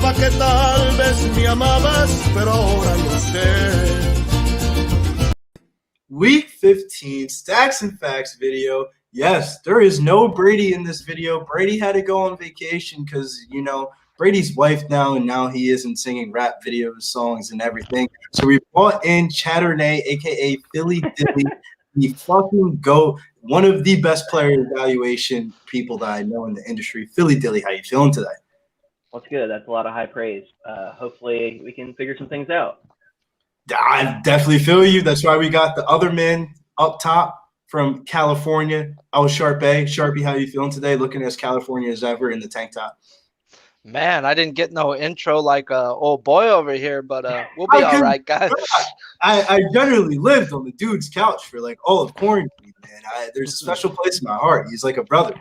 pensaba que tal vez me amabas, pero ahora lo sé. Week 15, Stacks and Facts video. Yes, there is no Brady in this video. Brady had to go on vacation because, Brady's wife now, and now he isn't singing rap videos, songs, and everything. So we brought in Chatternay, a.k.a. Philly Dilly, the fucking GOAT, one of the best player evaluation people that I know in the industry. Philly Dilly, how you feeling today? What's good? That's a lot of high praise. Hopefully we can figure some things out. I definitely feel you. That's why we got the other men up top from California. I was Sharpie. Sharpie, how you feeling today? Looking as California as ever in the tank top. Man, I didn't get no intro like old boy over here, but we'll be all right, guys. I generally lived on the dude's couch for like all of quarantine, man. There's a special place in my heart. He's like a brother.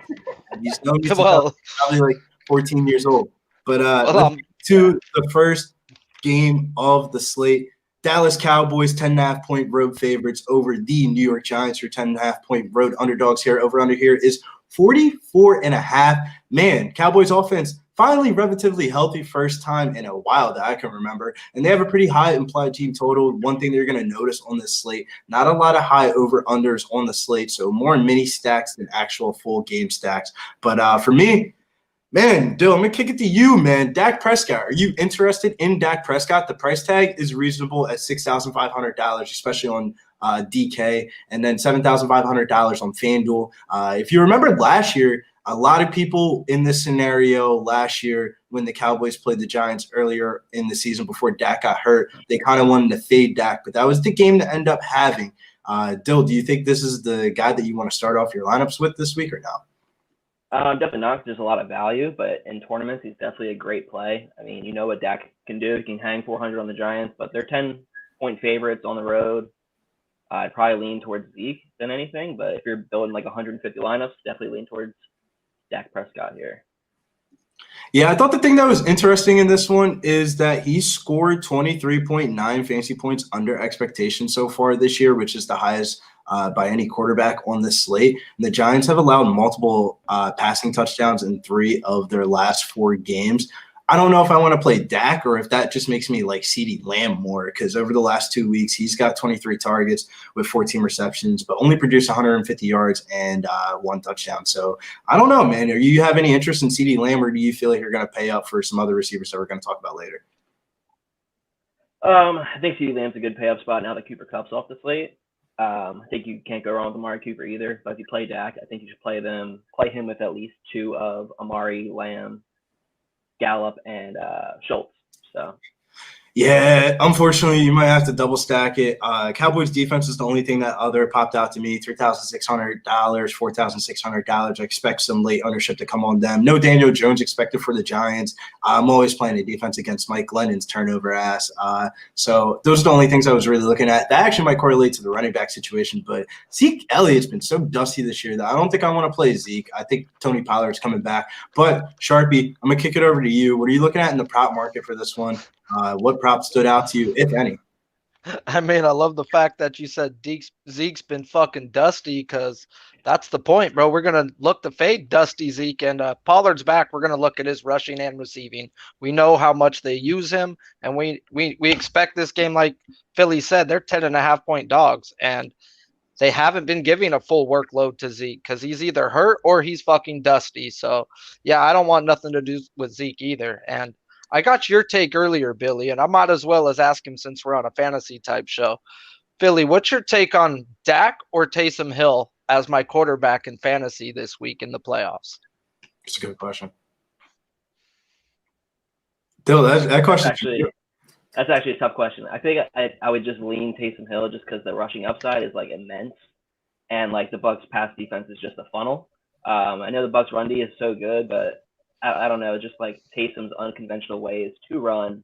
And he's known me since I was probably like 14 years old. But let's get to the first game of the slate. Dallas Cowboys 10.5-point road favorites over the New York Giants, or 10.5-point road underdogs here. Over under here is 44.5. Man, Cowboys offense finally relatively healthy, first time in a while that I can remember. And they have a pretty high implied team total. One thing they're going to notice on this slate, not a lot of high over-unders on the slate, so more mini stacks than actual full game stacks. But for me, man, Dill, I'm going to kick it to you, man. Dak Prescott, are you interested in Dak Prescott? The price tag is reasonable at $6,500, especially on DK, and then $7,500 on FanDuel. If you remember last year, a lot of people in this scenario last year when the Cowboys played the Giants earlier in the season before Dak got hurt, they kind of wanted to fade Dak, but that was the game to end up having. Dill, do you think this is the guy that you want to start off your lineups with this week or no? Definitely not. There's a lot of value, but in tournaments, he's definitely a great play. I mean, you know what Dak can do. He can hang 400 on the Giants, but they're 10-point favorites on the road. I'd probably lean towards Zeke than anything, but if you're building like 150 lineups, definitely lean towards Dak Prescott here. Yeah, I thought the thing that was interesting in this one is that he scored 23.9 fantasy points under expectation so far this year, which is the highest by any quarterback on this slate. And the Giants have allowed multiple passing touchdowns in 3 of their last 4 games. I don't know if I want to play Dak or if that just makes me like CeeDee Lamb more, because over the last 2 weeks, he's got 23 targets with 14 receptions, but only produced 150 yards and 1 touchdown. So I don't know, man. Do you have any interest in CeeDee Lamb, or do you feel like you're going to pay up for some other receivers that we're going to talk about later? I think CeeDee Lamb's a good pay up spot now that Cooper Kupp's off the slate. I think you can't go wrong with Amari Cooper either. But if you play Dak, I think you should play him with at least 2 of Amari, Lamb, Gallup, and Schultz. So Yeah, unfortunately, you might have to double stack it. Cowboys defense is the only thing that other popped out to me. $3,600, $4,600. I expect some late ownership to come on them. No Daniel Jones expected for the Giants. I'm always playing a defense against Mike Glennon's turnover ass. So those are the only things I was really looking at. That actually might correlate to the running back situation, but Zeke Elliott's been so dusty this year that I don't think I want to play Zeke. I think Tony Pollard's coming back. But Sharpie, I'm going to kick it over to you. What are you looking at in the prop market for this one? What prop stood out to you, if any? I mean, I love the fact that you said Zeke's been fucking dusty, because that's the point, bro. We're going to look to fade dusty Zeke, and Pollard's back. We're going to look at his rushing and receiving. We know how much they use him, and we expect this game, like Philly said, they're 10.5-point dogs, and they haven't been giving a full workload to Zeke because he's either hurt or he's fucking dusty. So, yeah, I don't want nothing to do with Zeke either. And I got your take earlier, Billy, and I might as well as ask him since we're on a fantasy type show. Billy, what's your take on Dak or Taysom Hill as my quarterback in fantasy this week in the playoffs? It's a good question. Dill, that question. That's actually a tough question. I think I would just lean Taysom Hill just because the rushing upside is like immense, and like the Bucs pass defense is just a funnel. I know the Bucs run D is so good, but I don't know, just like Taysom's unconventional ways to run,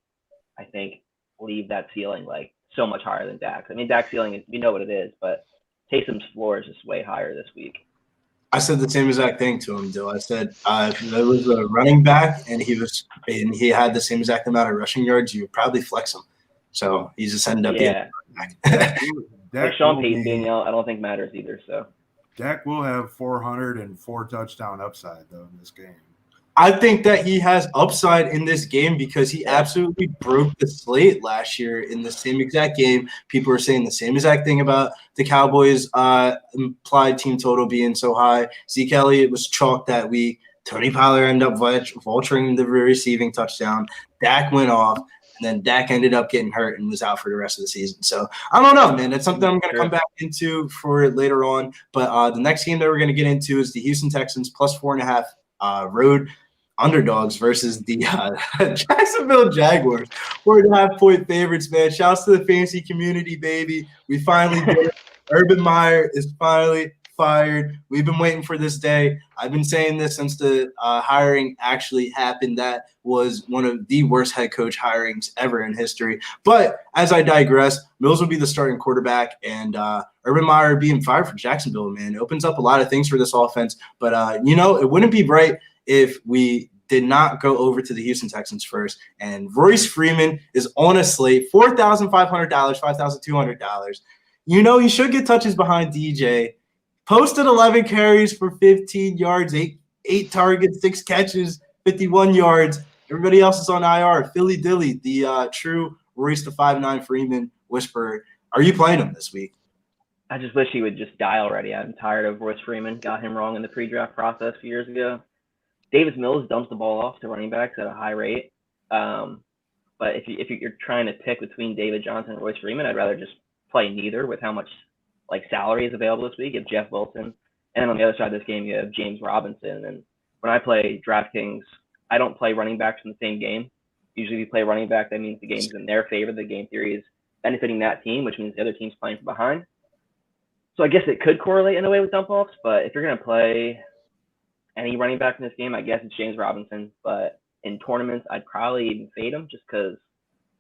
I think leave that ceiling like so much higher than Dak's. I mean, Dak's ceiling is, we know what it is, but Taysom's floor is just way higher this week. I said the same exact thing to him, Dill. I said if there was a running back and he had the same exact amount of rushing yards, you would probably flex him. So he's just ended up being a running back. Like Sean Payton being out, I don't think matters either. So Dak will have 404 touchdown upside though in this game. I think that he has upside in this game because he absolutely broke the slate last year in the same exact game. People are saying the same exact thing about the Cowboys' implied team total being so high. Zeke Elliott was chalked that week. Tony Pollard ended up vulturing the receiving touchdown. Dak went off, and then Dak ended up getting hurt and was out for the rest of the season. So I don't know, man. That's something I'm going to come back into for later on. But the next game that we're going to get into is the Houston Texans plus 4.5 road underdogs versus the Jacksonville Jaguars. 4.5-point favorites, man. Shouts to the fantasy community, baby. We finally did it. Urban Meyer is finally fired. We've been waiting for this day. I've been saying this since the hiring actually happened. That was one of the worst head coach hirings ever in history. But as I digress, Mills will be the starting quarterback, and Urban Meyer being fired for Jacksonville, man, it opens up a lot of things for this offense. But, it wouldn't be right if we did not go over to the Houston Texans first. And Royce Freeman is on a slate, $4,500, $5,200. He should get touches behind DJ. Posted 11 carries for 15 yards, eight targets, 6 catches, 51 yards. Everybody else is on IR. Philly Dilly, the true Royce the 5'9" Freeman whisperer. Are you playing him this week? I just wish he would just die already. I'm tired of Royce Freeman. Got him wrong in the pre-draft process a few years ago. Davis Mills dumps the ball off to running backs at a high rate. But if you're trying to pick between David Johnson and Royce Freeman, I'd rather just play neither with how much salary is available this week. You have Jeff Wilson, and on the other side of this game, you have James Robinson. And when I play Draftkings, I don't play running backs in the same game. Usually, if you play running back, that means the game's in their favor. The game theory is benefiting that team, which means the other team's playing from behind. So I guess it could correlate in a way with dump offs, but if you're going to play any running back in this game, I guess it's James Robinson. But in tournaments, I'd probably even fade him just because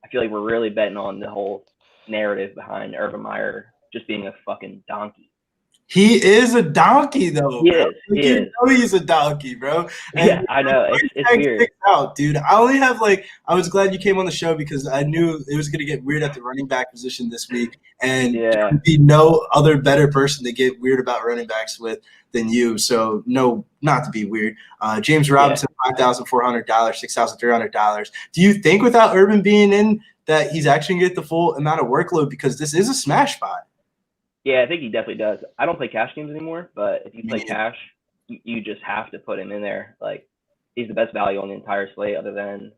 I feel like we're really betting on the whole narrative behind Urban Meyer just being a fucking donkey. He is a donkey, though. He bro. is. He is. He's a donkey, bro. And yeah, I know. It's weird. Out, dude. I only have I was glad you came on the show because I knew it was going to get weird at the running back position this week. And there would be no other better person to get weird about running backs with than you. So, no, not to be weird. James Robinson, $5,400, $6,300. Do you think without Urban being in that he's actually going to get the full amount of workload because this is a smash spot? Yeah, I think he definitely does. I don't play cash games anymore, but if you play cash, you just have to put him in there. He's the best value on the entire slate other than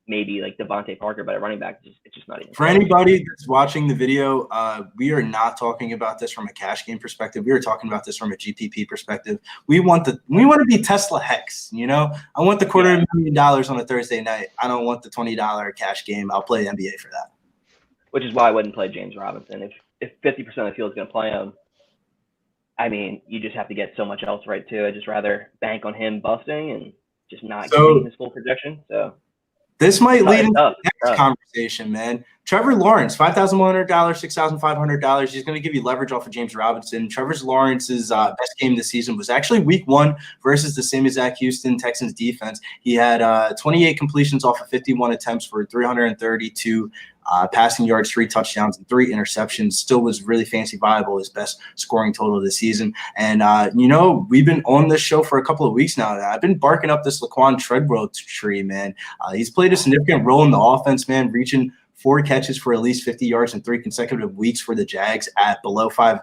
maybe Devontae Parker, but at running back, it's just not even. For anybody that's watching the video, we are not talking about this from a cash game perspective. We are talking about this from a GPP perspective. We want to be Tesla Hex, I want the $250,000 on a Thursday night. I don't want the $20 cash game. I'll play NBA for that. Which is why I wouldn't play James Robinson. If 50% of the field is going to play him, I mean, you just have to get so much else right too. I'd just rather bank on him busting and just not getting his full projection. So this might lead into the next conversation, man. Trevor Lawrence, $5,100, $6,500. He's going to give you leverage off of James Robinson. Trevor Lawrence's best game this season was actually week 1 versus the same exact Houston Texans defense. He had 28 completions off of 51 attempts for 332 passing yards, 3 touchdowns, and 3 interceptions. Still was really fancy viable, his best scoring total this season. And, we've been on this show for a couple of weeks now. I've been barking up this Laquan Treadwell tree, man. He's played a significant role in the offense, man, reaching 4 catches for at least 50 yards in 3 consecutive weeks for the Jags at below 5%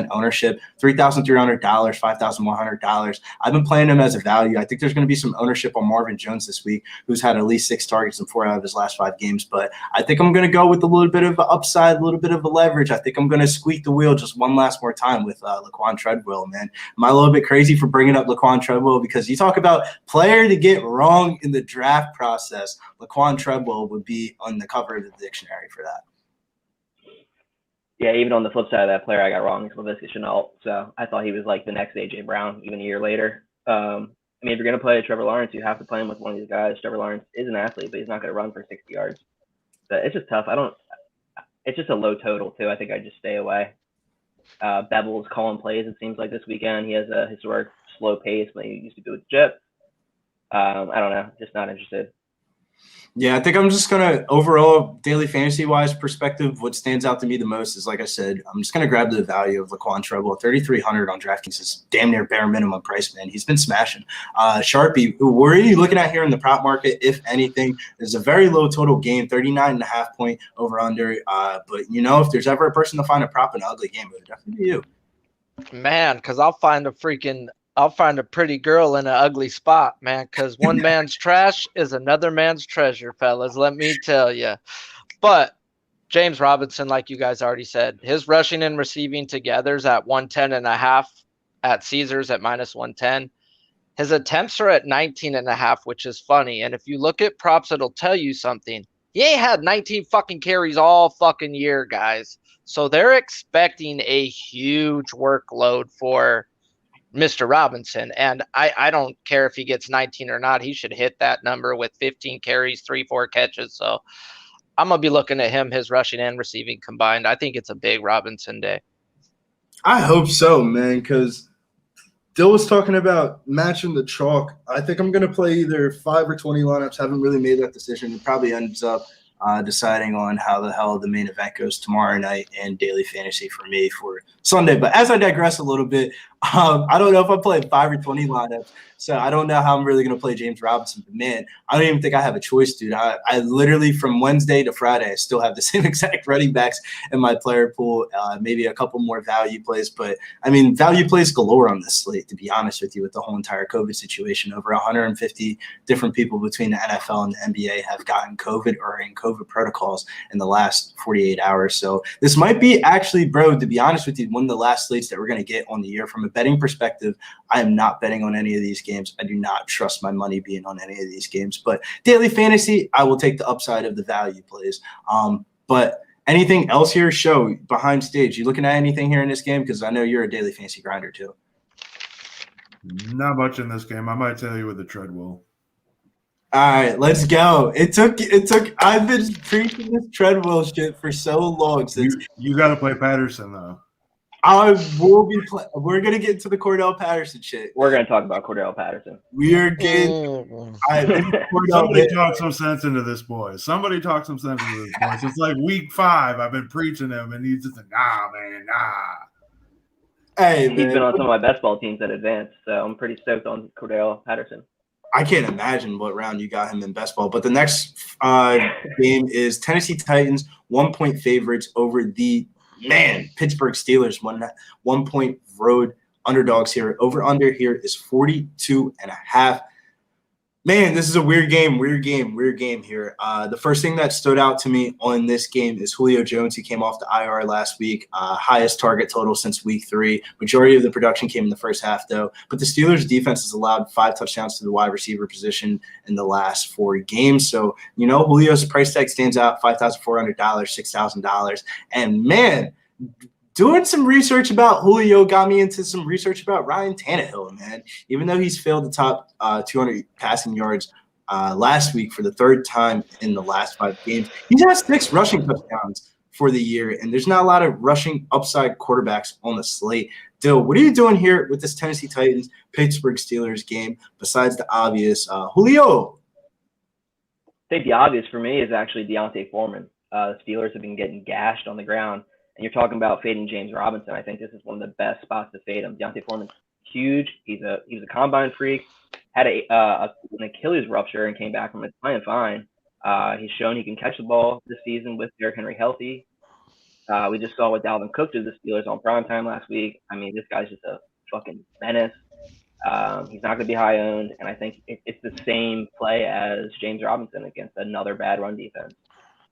ownership, $3,300, $5,100. I've been playing him as a value. I think there's going to be some ownership on Marvin Jones this week, who's had at least 6 targets in 4 out of his last 5 games. But I think I'm going to go with a little bit of an upside, a little bit of a leverage. I think I'm going to squeak the wheel just one last more time with Laquan Treadwell, man. Am I a little bit crazy for bringing up Laquan Treadwell? Because you talk about player to get wrong in the draft process, Laquan Treadwell would be on the cover of the dictionary for that. Yeah, even on the flip side of that, player I got wrong is Laviska Shenault. So I thought he was the next A.J. Brown, even a year later. If you're going to play Trevor Lawrence, you have to play him with one of these guys. Trevor Lawrence is an athlete, but he's not going to run for 60 yards. But it's just tough. It's just a low total, too. I think I'd just stay away. Bevel's calling plays, it seems like, this weekend. He has a historic slow pace, like he used to do with Jip. I don't know. Just not interested. Yeah, I think I'm just going to overall daily fantasy wise perspective. What stands out to me the most is, like I said, I'm just going to grab the value of Laquan Treadwell. 3,300 on DraftKings is damn near bare minimum price, man. He's been smashing. Sharpie, who we're really looking at here in the prop market, if anything, is a very low total game, 39.5 point over under. But if there's ever a person to find a prop in an ugly game, it would definitely be you. Man, because I'll find a pretty girl in an ugly spot, man, because one man's trash is another man's treasure, fellas. Let me tell you. But James Robinson, like you guys already said, his rushing and receiving together is at 110.5 at Caesars at -110. His attempts are at 19.5, which is funny. And if you look at props, it'll tell you something. He ain't had 19 fucking carries all fucking year, guys. So they're expecting a huge workload for Mr. Robinson. And I don't care if he gets 19 or not. He should hit that number with 15 carries, 3-4 catches. So I'm going to be looking at him, his rushing and receiving combined. I think it's a big Robinson day. I hope so, man, because Dill was talking about matching the chalk. I think I'm going to play either 5 or 20 lineups. Haven't really made that decision. It probably ends up deciding on how the hell the main event goes tomorrow night and daily fantasy for me for Sunday. But as I digress a little bit, I don't know if I play 5 or 20 lineups, so I don't know how I'm really going to play James Robinson. But, man, I don't even think I have a choice, dude. I literally from Wednesday to Friday, I still have the same exact running backs in my player pool, maybe a couple more value plays. But, I mean, value plays galore on this slate, to be honest with you, with the whole entire COVID situation. Over 150 different people between the NFL and the NBA have gotten COVID or are in COVID protocols in the last 48 hours. So this might be actually, bro, to be honest with you, one of the last slates that we're going to get on the year. From a betting perspective, I am not betting on any of these games. I do not trust my money being on any of these games. But daily fantasy, I will take the upside of the value plays. But anything else here, show behind stage? You looking at anything here in this game? Because I know you're a daily fantasy grinder too. Not much in this game. I might tell you with the Treadwell. All right, let's go. It took. I've been preaching this Treadwell shit for so long. Since you got to play Patterson though. I will be. We're gonna get to the Cordell Patterson shit. We're gonna talk about Cordell Patterson. We are getting. Somebody talk some sense into this boy. Somebody talk some sense into this boy. It's like week 5. I've been preaching him, and he's just like, nah, man, nah. Hey, he's man. been on some of my best ball teams at advance, so I'm pretty stoked on Cordell Patterson. I can't imagine what round you got him in best ball. But the next game is Tennessee Titans 1-point favorites over the Pittsburgh Steelers. 1 point road underdogs here. Over under here is 42.5. Man, this is a weird game here. The first thing that stood out to me on this game is Julio Jones. He came off the IR last week, highest target total since week 3. Majority of the production came in the first half, though. But the Steelers' defense has allowed 5 touchdowns to the wide receiver position in the last 4 games. So, Julio's price tag stands out, $5,400, $6,000. And, man, doing some research about Julio got me into some research about Ryan Tannehill, man. Even though he's failed the top 200 passing yards last week for the 3rd time in the last 5 games, he's had 6 rushing touchdowns for the year, and there's not a lot of rushing upside quarterbacks on the slate. Dill, what are you doing here with this Tennessee Titans Pittsburgh Steelers game besides the obvious Julio? I think the obvious for me is actually Deontay Foreman. The Steelers have been getting gashed on the ground. And you're talking about fading James Robinson. I think this is one of the best spots to fade him. Deontay Foreman's huge. He's a combine freak. Had an Achilles rupture and came back from it playing fine. He's shown he can catch the ball this season with Derrick Henry healthy. We just saw what Dalvin Cook did to the Steelers on primetime last week. I mean, this guy's just a fucking menace. He's not going to be high owned, and I think it's the same play as James Robinson against another bad run defense.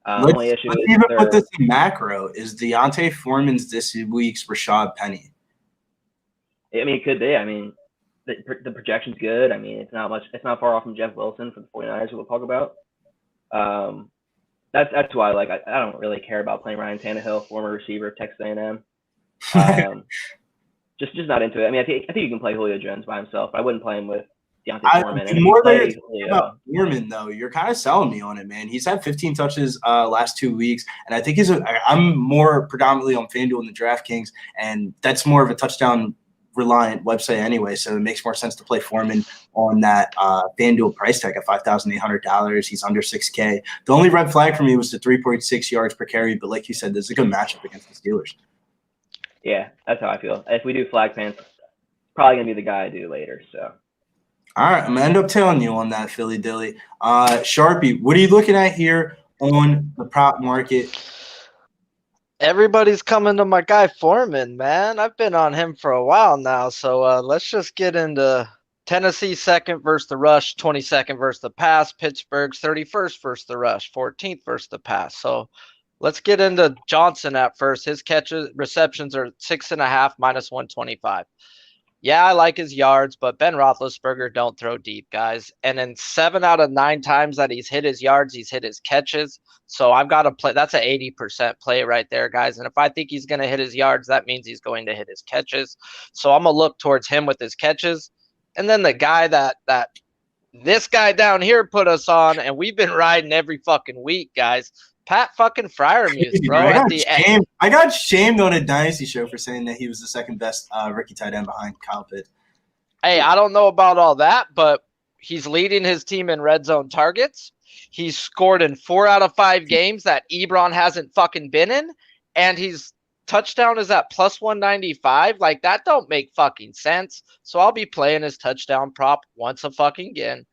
Let's even put this in macro. Is Deontay Foreman's this week's Rashad Penny? I mean, it could be. I mean, the projection's good. I mean, it's not far off from Jeff Wilson for the 49ers, who we'll talk about. That's why, I don't really care about playing Ryan Tannehill, former receiver of Texas A&M. Just not into it. I mean, I think you can play Julio Jones by himself, but I wouldn't play him with Deontay Foreman. The more that you're about Foreman, though, you're kind of selling me on it, man. He's had 15 touches last 2 weeks, and I think I'm more predominantly on FanDuel than the Draftkings, and that's more of a touchdown reliant website anyway, so it makes more sense to play Foreman on that FanDuel price tag at $5,800. He's under 6K. The only red flag for me was the 3.6 yards per carry, but like you said, there's a good matchup against the Steelers. Yeah, that's how I feel. If we do flag pants, probably gonna be the guy I do later. So. All right, I'm gonna end up telling you on that, Philly Dilly. Sharpie, what are you looking at here on the prop market? Everybody's coming to my guy Foreman, man. I've been on him for a while now. So let's just get into Tennessee second versus the rush, 22nd versus the pass, Pittsburgh's 31st versus the rush, 14th versus the pass. So let's get into Johnson at first. His receptions are 6.5 minus 125. Yeah, I like his yards, but Ben Roethlisberger don't throw deep, guys. And in 7 out of 9 times that he's hit his yards, he's hit his catches. So I've got to play. That's an 80% play right there, guys. And if I think he's going to hit his yards, that means he's going to hit his catches. So I'm going to look towards him with his catches. And then the guy that this guy down here put us on, and we've been riding every fucking week, guys. Pat fucking Freiermuth, bro. I got shamed on a Dynasty show for saying that he was the second best rookie tight end behind Kyle Pitts. Hey, I don't know about all that, but he's leading his team in red zone targets. He's scored in 4 out of 5 games that Ebron hasn't fucking been in, and his touchdown is at plus 195. Like, that don't make fucking sense. So I'll be playing his touchdown prop once a fucking again.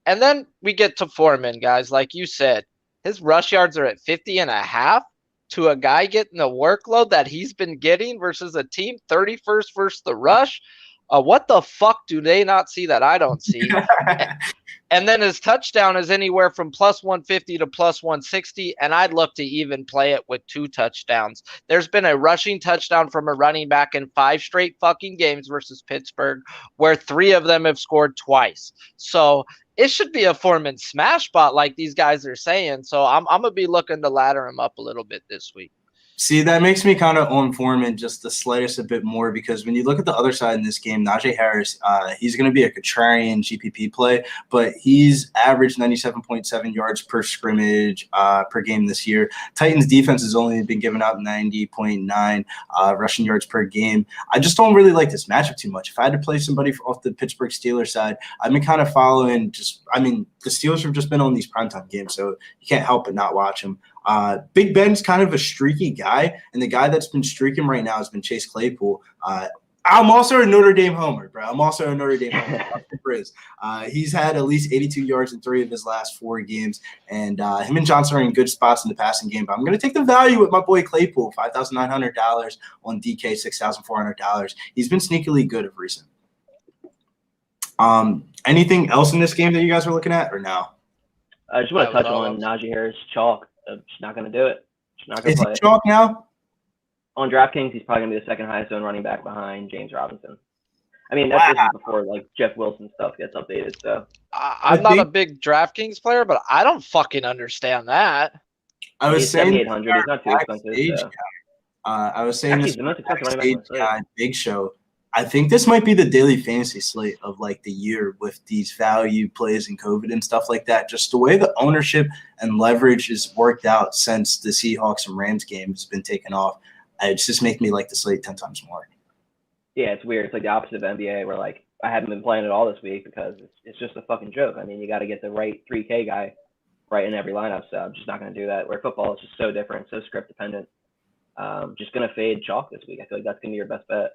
And then we get to Foreman, guys. Like you said, his rush yards are at 50.5 to a guy getting the workload that he's been getting versus a team 31st versus the rush. What the fuck do they not see that I don't see? And then his touchdown is anywhere from plus 150 to plus 160, and I'd look to even play it with 2 touchdowns. There's been a rushing touchdown from a running back in 5 straight fucking games versus Pittsburgh, where 3 of them have scored twice. So it should be a Foreman smash spot like these guys are saying. So I'm going to be looking to ladder him up a little bit this week. See, that makes me kind of on Foreman just the slightest a bit more, because when you look at the other side in this game, Najee Harris, he's going to be a contrarian GPP play, but he's averaged 97.7 yards per scrimmage per game this year. Titans defense has only been giving out 90.9 rushing yards per game. I just don't really like this matchup too much. If I had to play somebody off the Pittsburgh Steelers side, I've been kind of following the Steelers have just been on these primetime games, so you can't help but not watch them. Big Ben's kind of a streaky guy, and the guy that's been streaking right now has been Chase Claypool. I'm also a Notre Dame homer, bro. Billy Briz. He's had at least 82 yards in 3 of his last 4 games, and him and Johnson are in good spots in the passing game. But I'm going to take the value with my boy Claypool, $5,900 on DK, $6,400. He's been sneakily good of recent. Anything else in this game that you guys are looking at, or no? I just want to touch on Najee Harris chalk. I'm just not going to do it. Just not going to play. Is he chalk now? On DraftKings, he's probably going to be the second highest owned running back behind James Robinson. I mean, that's just before like Jeff Wilson stuff gets updated. So I'm not a big DraftKings player, but I don't fucking understand that. I was saying 7,800. He's not too expensive. So. I was saying Actually, this the most expensive running back guy, Big Show. I think this might be the daily fantasy slate of like the year with these value plays and COVID and stuff like that. Just the way the ownership and leverage is worked out since the Seahawks and Rams game has been taken off. It's just making me like the slate 10 times more. Yeah, it's weird. It's like the opposite of NBA, where like I haven't been playing it all this week because it's just a fucking joke. I mean, you got to get the right 3K guy right in every lineup, so I'm just not going to do that. Where football is just so different, so script dependent. Just going to fade chalk this week. I feel like that's going to be your best bet.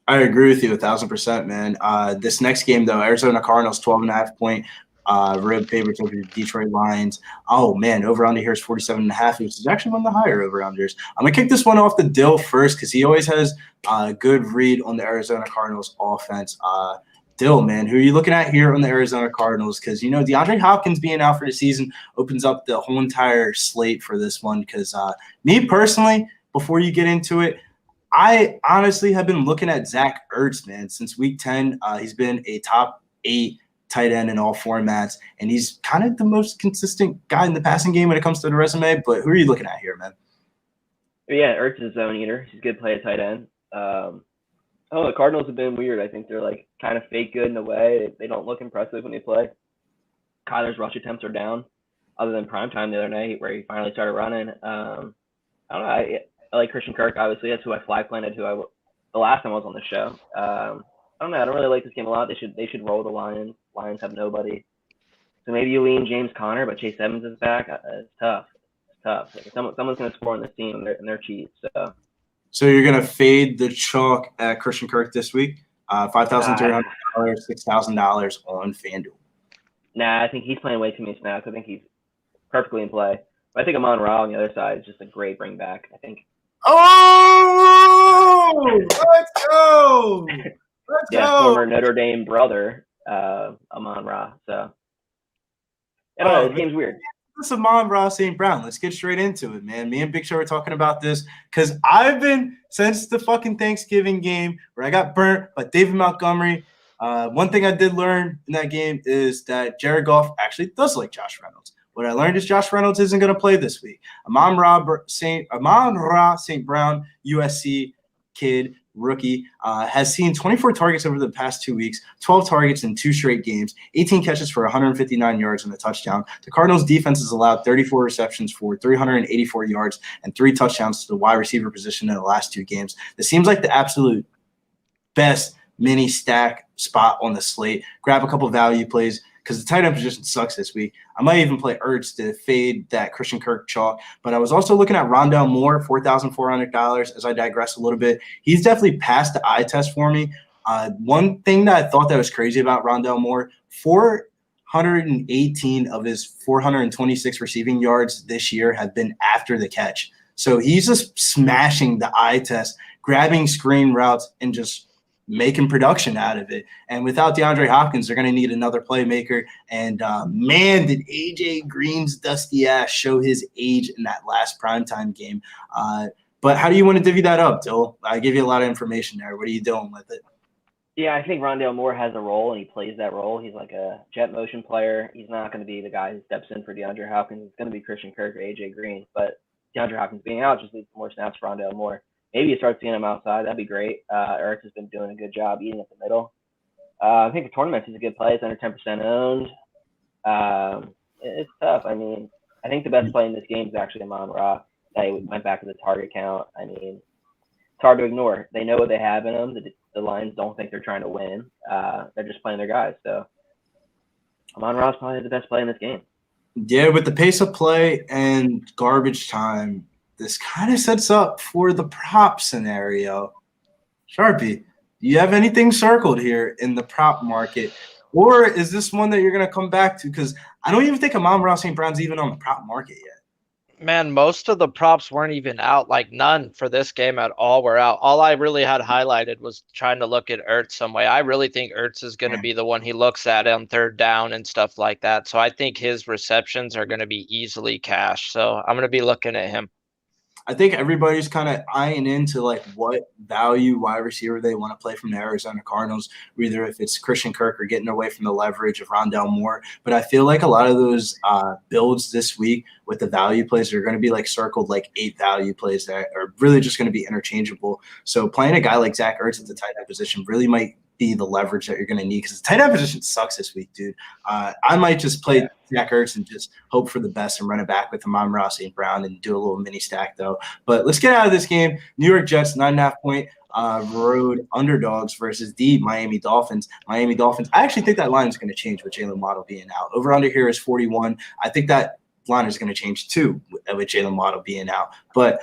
I agree with you 1,000%, man. This next game, though, Arizona Cardinals, 12.5-point road favorites over the Detroit Lions. Oh, man, over-under here is 47.5, which is actually one of the higher over-unders. I'm going to kick this one off the Dill first because he always has a good read on the Arizona Cardinals offense. Dill, man, who are you looking at here on the Arizona Cardinals? Because, you know, DeAndre Hopkins being out for the season opens up the whole entire slate for this one because me personally, before you get into it, I honestly have been looking at Zach Ertz, man, since week 10. He's been a top 8 tight end in all formats, and he's kind of the most consistent guy in the passing game when it comes to the resume. But who are you looking at here, man? Yeah, Ertz is a zone eater. He's a good play at tight end. The Cardinals have been weird. I think they're like kind of fake good in a way. They don't look impressive when they play. Kyler's rush attempts are down, other than primetime the other night where he finally started running. I don't know. I like Christian Kirk, obviously. That's who I flag planted, who I the last time I was on the show. I don't know. I don't really like this game a lot. They should roll the Lions. Lions have nobody. So maybe you lean James Conner, but Chase Evans is back. It's tough. It's tough. Someone's going to score on this team, and they're cheap. So you're going to fade the chalk at Christian Kirk this week? $5,300, $6,000 on FanDuel. Nah, I think he's playing way too many snaps. I think he's perfectly in play. But I think Amon-Ra on the other side is just a great bring back. I think. Oh, let's go! Let's go! Former Notre Dame brother, Amon-Ra. So I don't know. This game's weird. This is Amon-Ra St. Brown. Let's get straight into it, man. Me and Big Show are talking about this because I've been, since the fucking Thanksgiving game where I got burnt by David Montgomery, one thing I did learn in that game is that Jared Goff actually does like Josh Reynolds. What I learned is Josh Reynolds isn't going to play this week. Amon-Ra St. Brown, USC kid, rookie, has seen 24 targets over the past 2 weeks, 12 targets in 2 straight games, 18 catches for 159 yards and a touchdown. The Cardinals' defense has allowed 34 receptions for 384 yards and 3 touchdowns to the wide receiver position in the last 2 games. This seems like the absolute best mini stack spot on the slate. Grab a couple value plays because the tight end position sucks this week. I might even play Ertz to fade that Christian Kirk chalk. But I was also looking at Rondale Moore, $4,400 as I digress a little bit. He's definitely passed the eye test for me. One thing that I thought that was crazy about Rondale Moore, 418 of his 426 receiving yards this year have been after the catch. So he's just smashing the eye test, grabbing screen routes, and just making production out of it. And without DeAndre Hopkins, they're going to need another playmaker. And, man, did A.J. Green's dusty ass show his age in that last primetime game. But how do you want to divvy that up, Dill? I gave you a lot of information there. What are you doing with it? Yeah, I think Rondale Moore has a role, and he plays that role. He's like a jet motion player. He's not going to be the guy who steps in for DeAndre Hopkins. It's going to be Christian Kirk or A.J. Green. But DeAndre Hopkins being out just leads more snaps for Rondale Moore. Maybe you start seeing him outside. That'd be great. Ertz has been doing a good job eating up the middle. I think for tournaments, he's a good play. It's under 10% owned. It's tough. I mean, I think the best play in this game is actually Amon-Ra. They went back to the target count. I mean, it's hard to ignore. They know what they have in them. The Lions don't think they're trying to win. They're just playing their guys. So Amon-Ra is probably the best play in this game. Yeah, with the pace of play and garbage time, this kind of sets up for the prop scenario. Sharpie, do you have anything circled here in the prop market? Or is this one that you're going to come back to? Because I don't even think Amon-Ra St. Brown's even on the prop market yet. Man, most of the props weren't even out. Like none for this game at all were out. All I really had highlighted was trying to look at Ertz some way. I really think Ertz is going to be the one he looks at on third down and stuff like that. So I think his receptions are going to be easily cashed. So I'm going to be looking at him. I think everybody's kind of eyeing into like what value wide receiver they want to play from the Arizona Cardinals, either if it's Christian Kirk or getting away from the leverage of Rondale Moore. But I feel like a lot of those builds this week with the value plays are going to be like circled like 8 value plays that are really just going to be interchangeable. So playing a guy like Zach Ertz at the tight end position really might be the leverage that you're going to need because the tight end position sucks this week, dude. I might just play Zach Ertz and just hope for the best and run it back with Amon-Ra St. Brown and do a little mini stack, though. But let's get out of this game. New York Jets, 9.5-point road underdogs versus the Miami Dolphins. Miami Dolphins, I actually think that line is going to change with Jalen Waddle being out. Over-under here is 41. I think that line is going to change, too, with Jalen Waddle being out. But,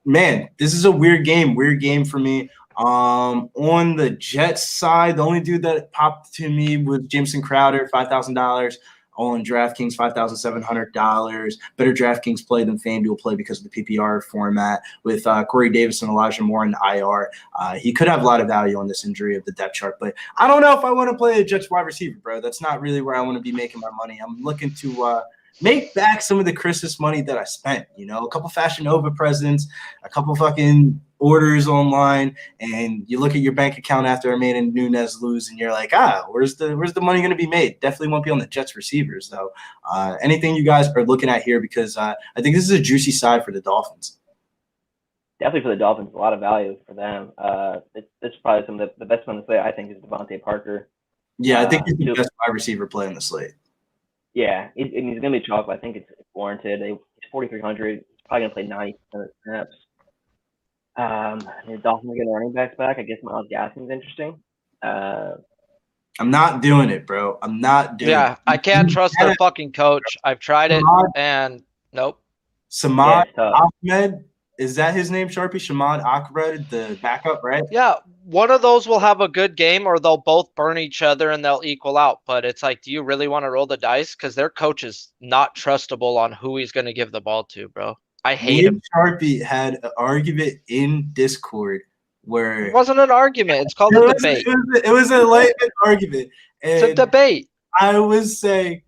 man, this is a weird game for me. On the Jets side, the only dude that popped to me was Jameson Crowder, $5,000 on DraftKings, $5,700. Better DraftKings play than FanDuel play because of the PPR format with Corey Davis and Elijah Moore in the IR. He could have a lot of value on this injury of the depth chart, but I don't know if I want to play a Jets wide receiver, bro. That's not really where I want to be making my money. I'm looking to make back some of the Christmas money that I spent, a couple Fashion Nova presents, a couple fucking orders online, and you look at your bank account after Armand and Nunez lose, and you're like, where's the money going to be made? Definitely won't be on the Jets receivers, though. Anything you guys are looking at here, because I think this is a juicy side for the Dolphins. Definitely for the Dolphins, a lot of value for them. It's probably some of the best one to play, I think, is Devontae Parker. Yeah, I think he's the best wide receiver play in the slate. Yeah, he's going to be chalk, but I think it's warranted. He's 4,300. He's probably going to play 90% of the snaps. The Dolphins are getting running backs back. I guess Miles Gaskins interesting. I'm not doing it, bro. I'm not doing it. Yeah, I can't trust their fucking coach. I've tried it, and nope. Samad Ahmed, is that his name, Sharpie? Samad Ahmed, the backup, right? Yeah, one of those will have a good game, or they'll both burn each other and they'll equal out. But it's like, do you really want to roll the dice? Because their coach is not trustable on who he's going to give the ball to, bro. I hate him. Sharpie had an argument in Discord where it wasn't an argument. It's called a debate. It was a light argument. And it's a debate. I was saying,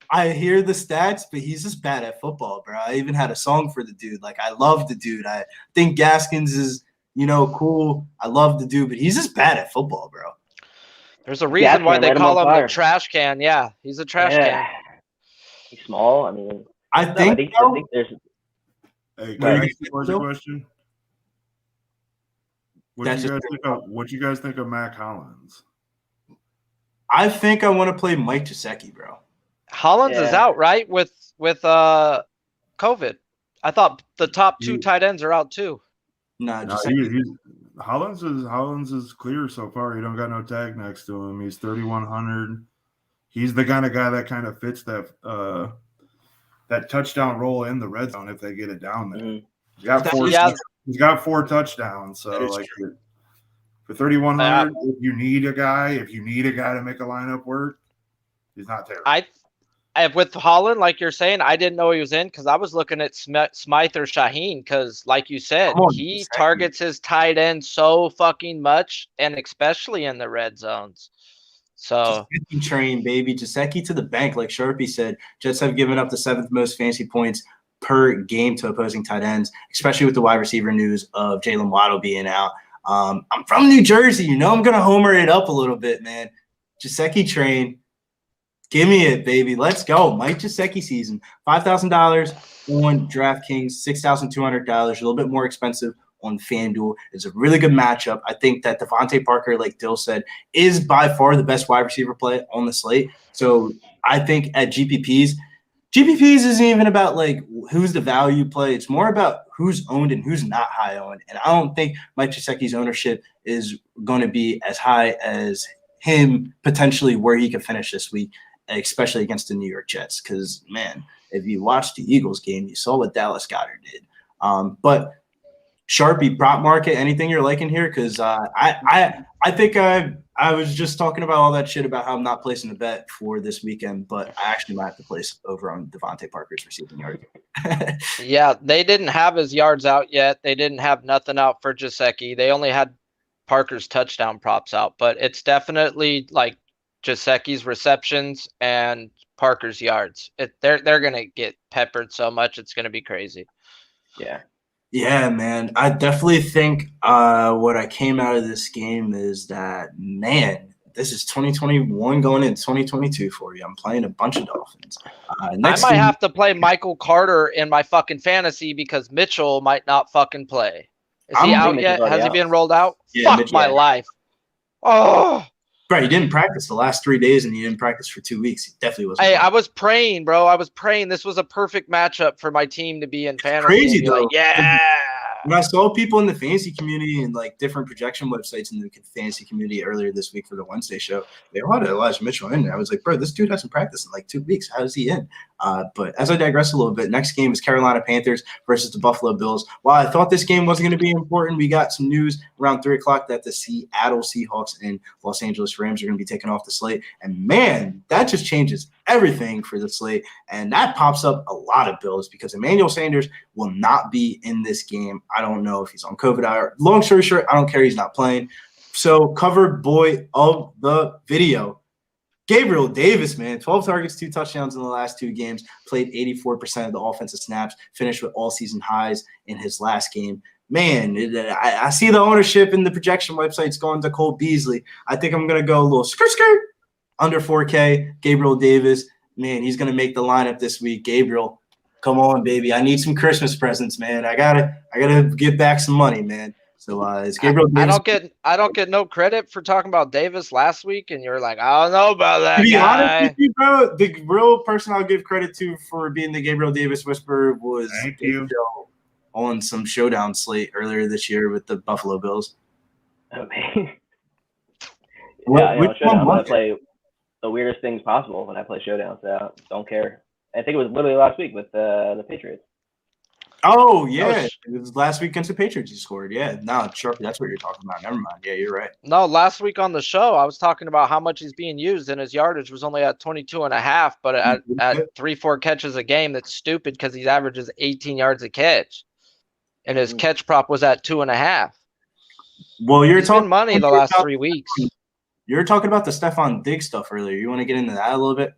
I hear the stats, but he's just bad at football, bro. I even had a song for the dude. Like, I love the dude. I think Gaskins is, cool. I love the dude, but he's just bad at football, bro. There's a reason why they call him the trash can. Yeah, he's a trash can. He's small. I mean, I think there's. Hey, can I ask you a question? What you guys think of Mac Hollins? I think I want to play Mike Gesicki, bro. Hollins is out, right? With COVID. I thought the top two tight ends are out too. Hollins is clear so far. He don't got no tag next to him. He's 3,100. He's the kind of guy that kind of fits that touchdown roll in the red zone if they get it down there. Mm-hmm. He's got 4 touchdowns. So like for 3,100, if you need a guy to make a lineup work, he's not terrible. With Holland, like you're saying, I didn't know he was in because I was looking at Smythe or Shaheen because, like you said, he targets his tight end so fucking much, and especially in the red zones. So Gesicki train, baby. Gesicki to the bank, like Sharpie said. Jets have given up the 7th most fantasy points per game to opposing tight ends, especially with the wide receiver news of Jalen Waddle being out. I'm from New Jersey. I'm going to homer it up a little bit, man. Gesicki train. Give me it, baby. Let's go. Mike Gesicki season. $5,000 on DraftKings, $6,200. A little bit more expensive on FanDuel. It's a really good matchup. I think that Devontae Parker, like Dill said, is by far the best wide receiver play on the slate. So I think at GPPs isn't even about like who's the value play. It's more about who's owned and who's not high owned. And I don't think Mike Gesicki's ownership is going to be as high as him potentially where he could finish this week, especially against the New York Jets. Because, man, if you watched the Eagles game, you saw what Dallas Goedert did. But Sharpie, prop market, anything you're liking here? Because I think I was just talking about all that shit about how I'm not placing a bet for this weekend, but I actually might have to place over on Devontae Parker's receiving yard. Yeah, they didn't have his yards out yet. They didn't have nothing out for Gesicki. They only had Parker's touchdown props out, but it's definitely like Gesicki's receptions and Parker's yards. They're going to get peppered so much, it's going to be crazy. Yeah, man. I definitely think what I came out of this game is that, man, this is 2021 going into 2022 for you. I'm playing a bunch of Dolphins. I might have to play Michael Carter in my fucking fantasy because Mitchell might not fucking play. Is he out yet? Has he been rolled out? Yeah, Fuck my life. Oh. Bro, he didn't practice the last 3 days, and he didn't practice for 2 weeks. He definitely wasn't. Hey, I was praying, bro. I was praying this was a perfect matchup for my team to be in fantasy. Crazy, though. Like, yeah. When I saw people in the fantasy community and like different projection websites in the fantasy community earlier this week for the Wednesday show, they all had Elijah Mitchell in there. I was like, bro, this dude hasn't practiced in like 2 weeks. How is he in? But as I digress a little bit, next game is Carolina Panthers versus the Buffalo Bills. While I thought this game wasn't going to be important, we got some news around 3 o'clock that the Seattle Seahawks and Los Angeles Rams are going to be taken off the slate. And man, that just changes everything for the slate. And that pops up a lot of Bills because Emmanuel Sanders will not be in this game. I don't know if he's on COVID. Long story short, I don't care. He's not playing. So cover boy of the video, Gabriel Davis, man, 12 targets, 2 touchdowns in the last 2 games, played 84% of the offensive snaps, finished with all season highs in his last game. Man, I see the ownership in the projection websites going to Cole Beasley. I think I'm going to go a little skirt under 4K. Gabriel Davis, man, he's going to make the lineup this week. Gabriel, come on, baby. I need some Christmas presents, man. I gotta get back some money, man. So it's Gabriel Davis. I don't get no credit for talking about Davis last week, and you're like, I don't know about that to be guy. Honest with you, bro, the real person I'll give credit to for being the Gabriel Davis whisperer was Thank you. on some showdown slate earlier this year with the Buffalo Bills. Okay. What- which Showdown. one I'm was gonna it? play the weirdest things possible when I play Showdown, so don't care. I think it was literally last week with the Patriots. Oh, yeah. sh- It was last week against the Patriots you scored. Yeah, no, Sharpie, that's what you're talking about. Never mind. Yeah, you're right. No, last week on the show, I was talking about how much he's being used, and his yardage was only at 22.5, but at 3-4 catches a game, that's stupid because he averages 18 yards a catch, and his catch prop was at 2.5. Well, He's been money the last 3 weeks. You were talking about the Stephon Diggs stuff earlier. You want to get into that a little bit?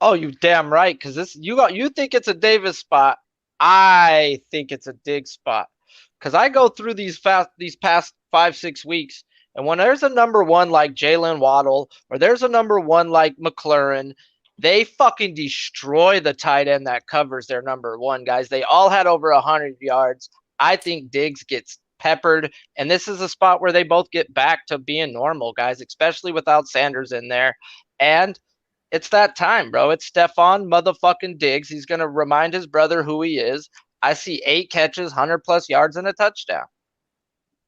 Oh, you damn right, because you think it's a Davis spot. I think it's a Diggs spot. Because I go through these past 5-6 weeks, and when there's a number one like Jalen Waddle, or there's a number one like McLaurin, they fucking destroy the tight end that covers their number one, guys. They all had over 100 yards. I think Diggs gets peppered, and this is a spot where they both get back to being normal, guys, especially without Sanders in there. And it's that time, bro. It's Stephon motherfucking Diggs. He's going to remind his brother who he is. I see 8 catches, 100-plus yards, and a touchdown.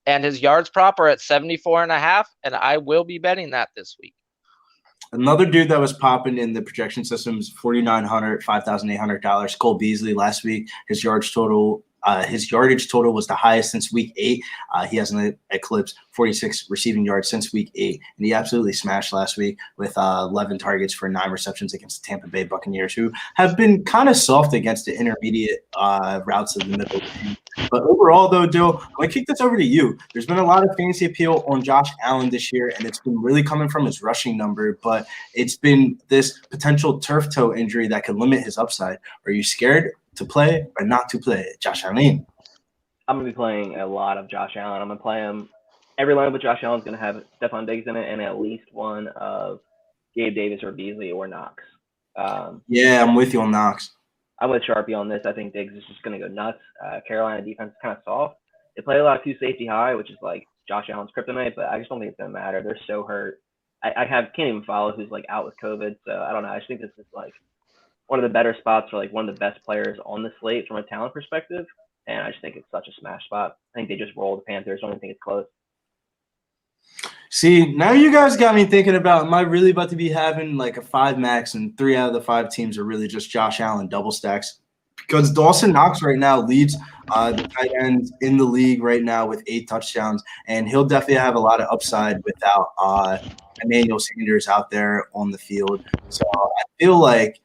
And his yards prop are at 74.5, and I will be betting that this week. Another dude that was popping in the projection systems, $4,900, $5,800. Cole Beasley last week, his yardage total was the highest since week 8. He has an eclipse 46 receiving yards since week 8, and he absolutely smashed last week with 11 targets for 9 receptions against the Tampa Bay Buccaneers, who have been kind of soft against the intermediate routes of the middle. But overall, though, Dill, I'm going to kick this over to you. There's been a lot of fantasy appeal on Josh Allen this year, and it's been really coming from his rushing number, but it's been this potential turf toe injury that could limit his upside. Are you scared to play or not to play Josh Allen? I'm going to be playing a lot of Josh Allen. I'm going to play him. Every line with Josh Allen is going to have Stephon Diggs in it and at least one of Gabe Davis or Beasley or Knox. Yeah, I'm with you on Knox. I'm with Sharpie on this. I think Diggs is just going to go nuts. Carolina defense is kind of soft. They play a lot of 2 safety high, which is like Josh Allen's kryptonite, but I just don't think it's going to matter. They're so hurt. I can't even follow who's like out with COVID, so I don't know. I just think this is like one of the better spots for like one of the best players on the slate from a talent perspective, and I just think it's such a smash spot. I think they just rolled the Panthers. I don't even think it's close. See, now you guys got me thinking about, am I really about to be having like a 5 max and 3 out of the 5 teams are really just Josh Allen double stacks? Because Dawson Knox right now leads the tight ends in the league right now with 8 touchdowns, and he'll definitely have a lot of upside without Emmanuel Sanders out there on the field. So I feel like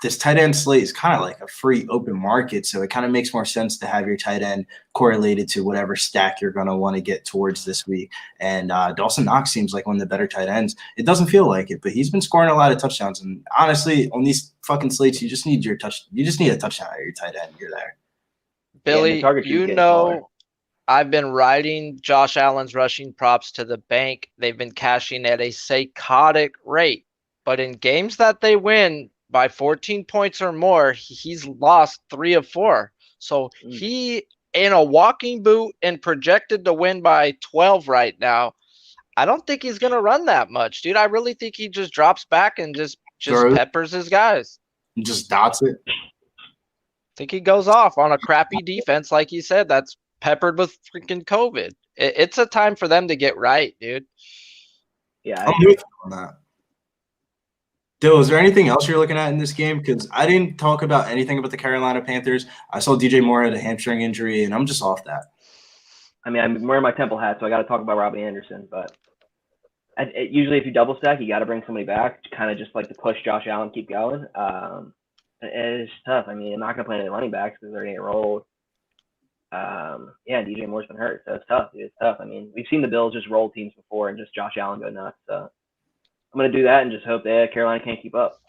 this tight end slate is kind of like a free open market, so it kind of makes more sense to have your tight end correlated to whatever stack you're going to want to get towards this week. And Dawson Knox seems like one of the better tight ends. It doesn't feel like it, but he's been scoring a lot of touchdowns. And honestly, on these fucking slates, you just need a touchdown at your tight end. You're there. Billy, I've been riding Josh Allen's rushing props to the bank. They've been cashing at a psychotic rate. But in games that they win by 14 points or more, he's lost 3 of 4. So he in a walking boot and projected to win by 12 right now. I don't think he's going to run that much, dude. I really think he just drops back and just peppers his guys. He just dots it. I think he goes off on a crappy defense, like you said, that's peppered with freaking COVID. It's a time for them to get right, dude. Yeah, I'm with you on that. Dill, is there anything else you're looking at in this game? Because I didn't talk about anything about the Carolina Panthers. I saw DJ Moore had a hamstring injury, and I'm just off that. I mean, I'm wearing my Temple hat, so I got to talk about Robbie Anderson. But usually if you double stack, you got to bring somebody back, kind of just like to push Josh Allen, keep going. It's tough. I mean, I'm not going to play any running backs because they're getting rolled. DJ Moore's been hurt, so it's tough. Dude. It's tough. I mean, we've seen the Bills just roll teams before and just Josh Allen go nuts. So I'm going to do that and just hope that Carolina can't keep up.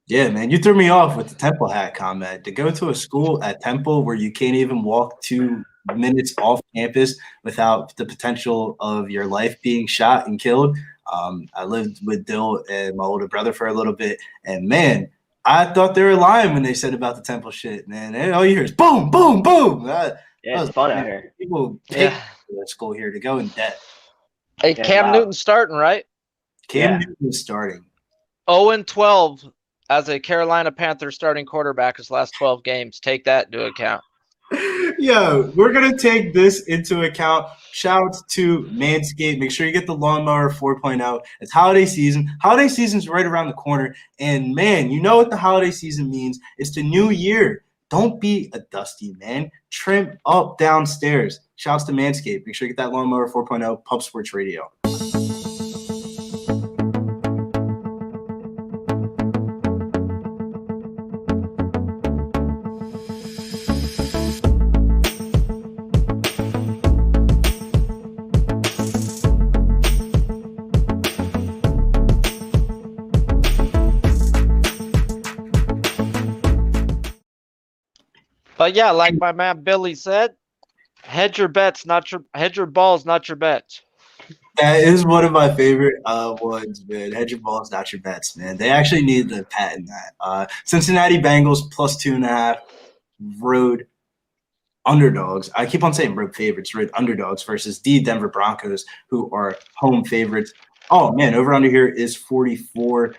Yeah, man, you threw me off with the Temple hat comment. To go to a school at Temple where you can't even walk 2 minutes off campus without the potential of your life being shot and killed. I lived with Dill and my older brother for a little bit, and man, I thought they were lying when they said about the Temple shit, man. And all you hear is boom, boom, boom. It's fun out here. People take to school here to go in debt. Hey, Cam Newton's starting, right? Cam Newton is starting. 0-12 as a Carolina Panthers starting quarterback his last 12 games. Take that into account. Yo, we're gonna take this into account. Shout out to Manscaped. Make sure you get the Lawnmower 4.0. It's holiday season. Holiday season's right around the corner. And man, you know what the holiday season means. It's the new year. Don't be a dusty man. Trim up downstairs. Shouts to Manscaped. Make sure you get that Lawnmower 4.0, Pub Sports Radio. But yeah, like my man Billy said, hedge your bets, hedge your balls, not your bets. That is one of my favorite ones, man. Hedge your balls, not your bets, man. They actually need to patent that. Cincinnati Bengals plus 2.5 road underdogs. I keep on saying road favorites, road underdogs versus the Denver Broncos, who are home favorites. Oh man, over under here is 44.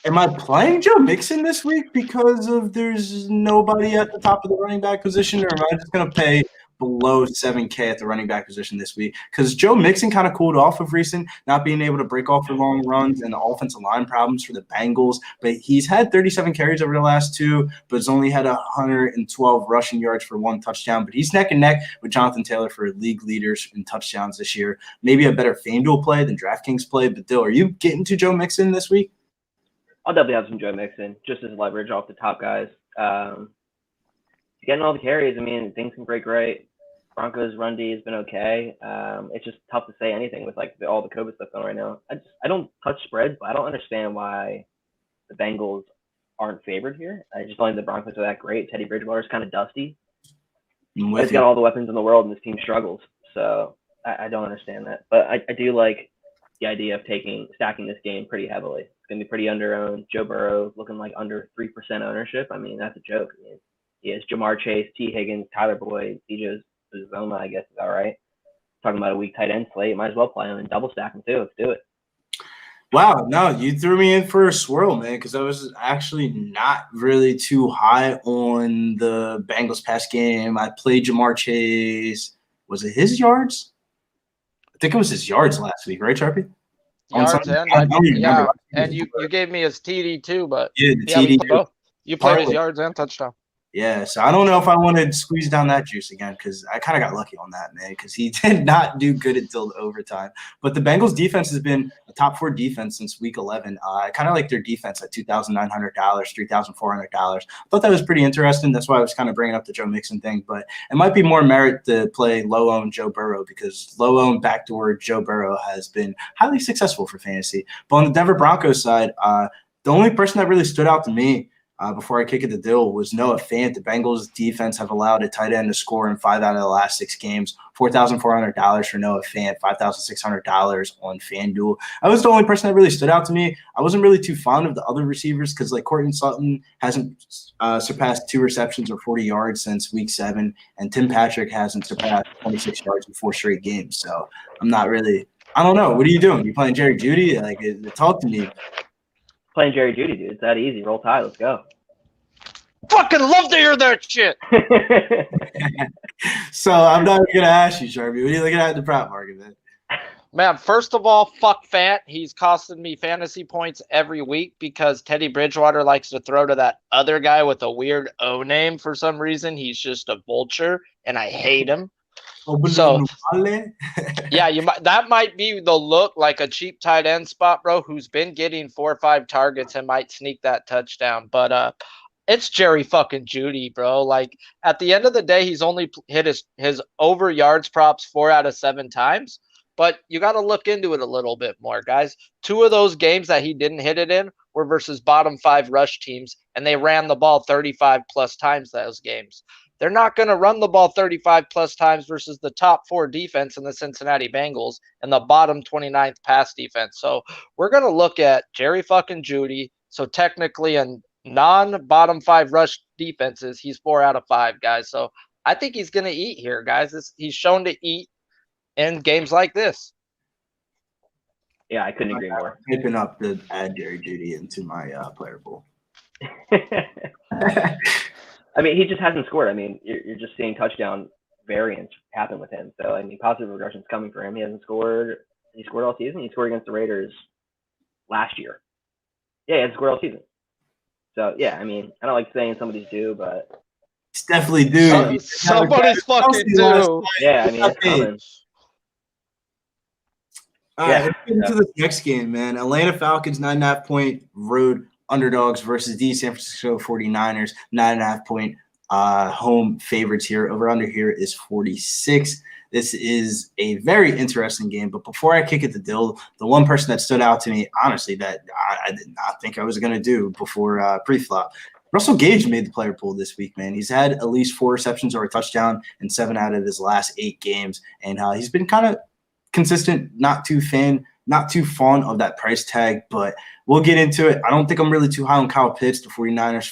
Am I playing Joe Mixon this week because of there's nobody at the top of the running back position, or am I just going to pay below 7K at the running back position this week? Because Joe Mixon kind of cooled off of recent, not being able to break off for long runs and the offensive line problems for the Bengals. But he's had 37 carries over the last two, but has only had 112 rushing yards for 1 touchdown. But he's neck and neck with Jonathan Taylor for league leaders in touchdowns this year. Maybe a better FanDuel play than DraftKings play. But Dill, are you getting to Joe Mixon this week? I'll definitely have some Joe Mixon, just as leverage off the top guys. Getting all the carries, I mean, things can break right. Broncos' run D has been okay. It's just tough to say anything with like all the COVID stuff going right now. I don't touch spreads, but I don't understand why the Bengals aren't favored here. I just don't think the Broncos are that great. Teddy Bridgewater's kind of dusty. He's got all the weapons in the world, and this team struggles. So I don't understand that. But I do like the idea of stacking this game pretty heavily. It's going to be pretty under-owned. Joe Burrow looking like under 3% ownership. I mean, that's a joke. I mean, he has Jamar Chase, T. Higgins, Tyler Boyd, DJ Zoma, I guess is all right. Talking about a weak tight end slate. Might as well play him and double stack him too. Let's do it. Wow, no, you threw me in for a swirl, man, because I was actually not really too high on the Bengals pass game. I played Jamar Chase. Was it his yards? I think it was his yards last week, right, Sharpie? Yards and you gave me his TD too, but yeah, the TD. You played his yards and touchdown. Yeah, so I don't know if I want to squeeze down that juice again because I kind of got lucky on that, man, because he did not do good until the overtime. But the Bengals defense has been a top 4 defense since week 11. I kind of like their defense at $2,900, $3,400. I thought that was pretty interesting. That's why I was kind of bringing up the Joe Mixon thing. But it might be more merit to play low-owned Joe Burrow because low-owned backdoor Joe Burrow has been highly successful for fantasy. But on the Denver Broncos side, the only person that really stood out to me before I kick it to Dill was Noah Fant. The Bengals defense have allowed a tight end to score in 5 out of the last 6 games. $4,400 for Noah Fant, $5,600 on FanDuel. I was the only person that really stood out to me. I wasn't really too fond of the other receivers because like Courtland Sutton hasn't surpassed 2 receptions or 40 yards since week 7, and Tim Patrick hasn't surpassed 26 yards in 4 straight games. So I'm not really – I don't know. What are you doing? You playing Jerry Jeudy? Like, talk to me. Playing Jerry Jeudy, dude. It's that easy. Roll Tide. Let's go. Fucking love to hear that shit. So I'm not going to ask you, Sharpie. What are you looking at in the prop market, man? Man, first of all, fuck Fant. He's costing me fantasy points every week because Teddy Bridgewater likes to throw to that other guy with a weird O name for some reason. He's just a vulture, and I hate him. So, yeah, that might be the look like a cheap tight end spot, bro, who's been getting 4 or 5 targets and might sneak that touchdown. But it's Jerry fucking Jeudy, bro. Like, at the end of the day, he's only hit his over yards props 4 out of 7 times. But you got to look into it a little bit more, guys. 2 of those games that he didn't hit it in were versus bottom 5 rush teams, and they ran the ball 35-plus times those games. They're not going to run the ball 35-plus times versus the top 4 defense in the Cincinnati Bengals and the bottom 29th pass defense. So we're going to look at Jerry fucking Jeudy. So technically in non-bottom 5 rush defenses, he's 4 out of 5, guys. So I think he's going to eat here, guys. He's shown to eat in games like this. Yeah, I couldn't agree more. Hyping up to add Jerry Jeudy into my player pool. I mean, he just hasn't scored. I mean, you're just seeing touchdown variance happen with him. So, I mean, positive regression's coming for him. He hasn't scored. He scored all season. He scored against the Raiders last year. Yeah, he hasn't scored all season. So, yeah, I mean, I don't like saying somebody's due, but it's definitely due. Somebody's fucking due. Yeah, I mean, it's coming. All right, let's get into this next game, man. Atlanta Falcons, 9.5-point road underdogs versus the San Francisco 49ers, 9.5-point home favorites here. Over-under here is 46. This is a very interesting game. But before I kick it to Dill, the one person that stood out to me, honestly, that I did not think I was going to do before pre-flop, Russell Gage made the player pool this week, man. He's had at least 4 receptions or a touchdown in 7 out of his last 8 games. And he's been kind of consistent, not too fond of that price tag, but we'll get into it. I don't think I'm really too high on Kyle Pitts, the 49ers,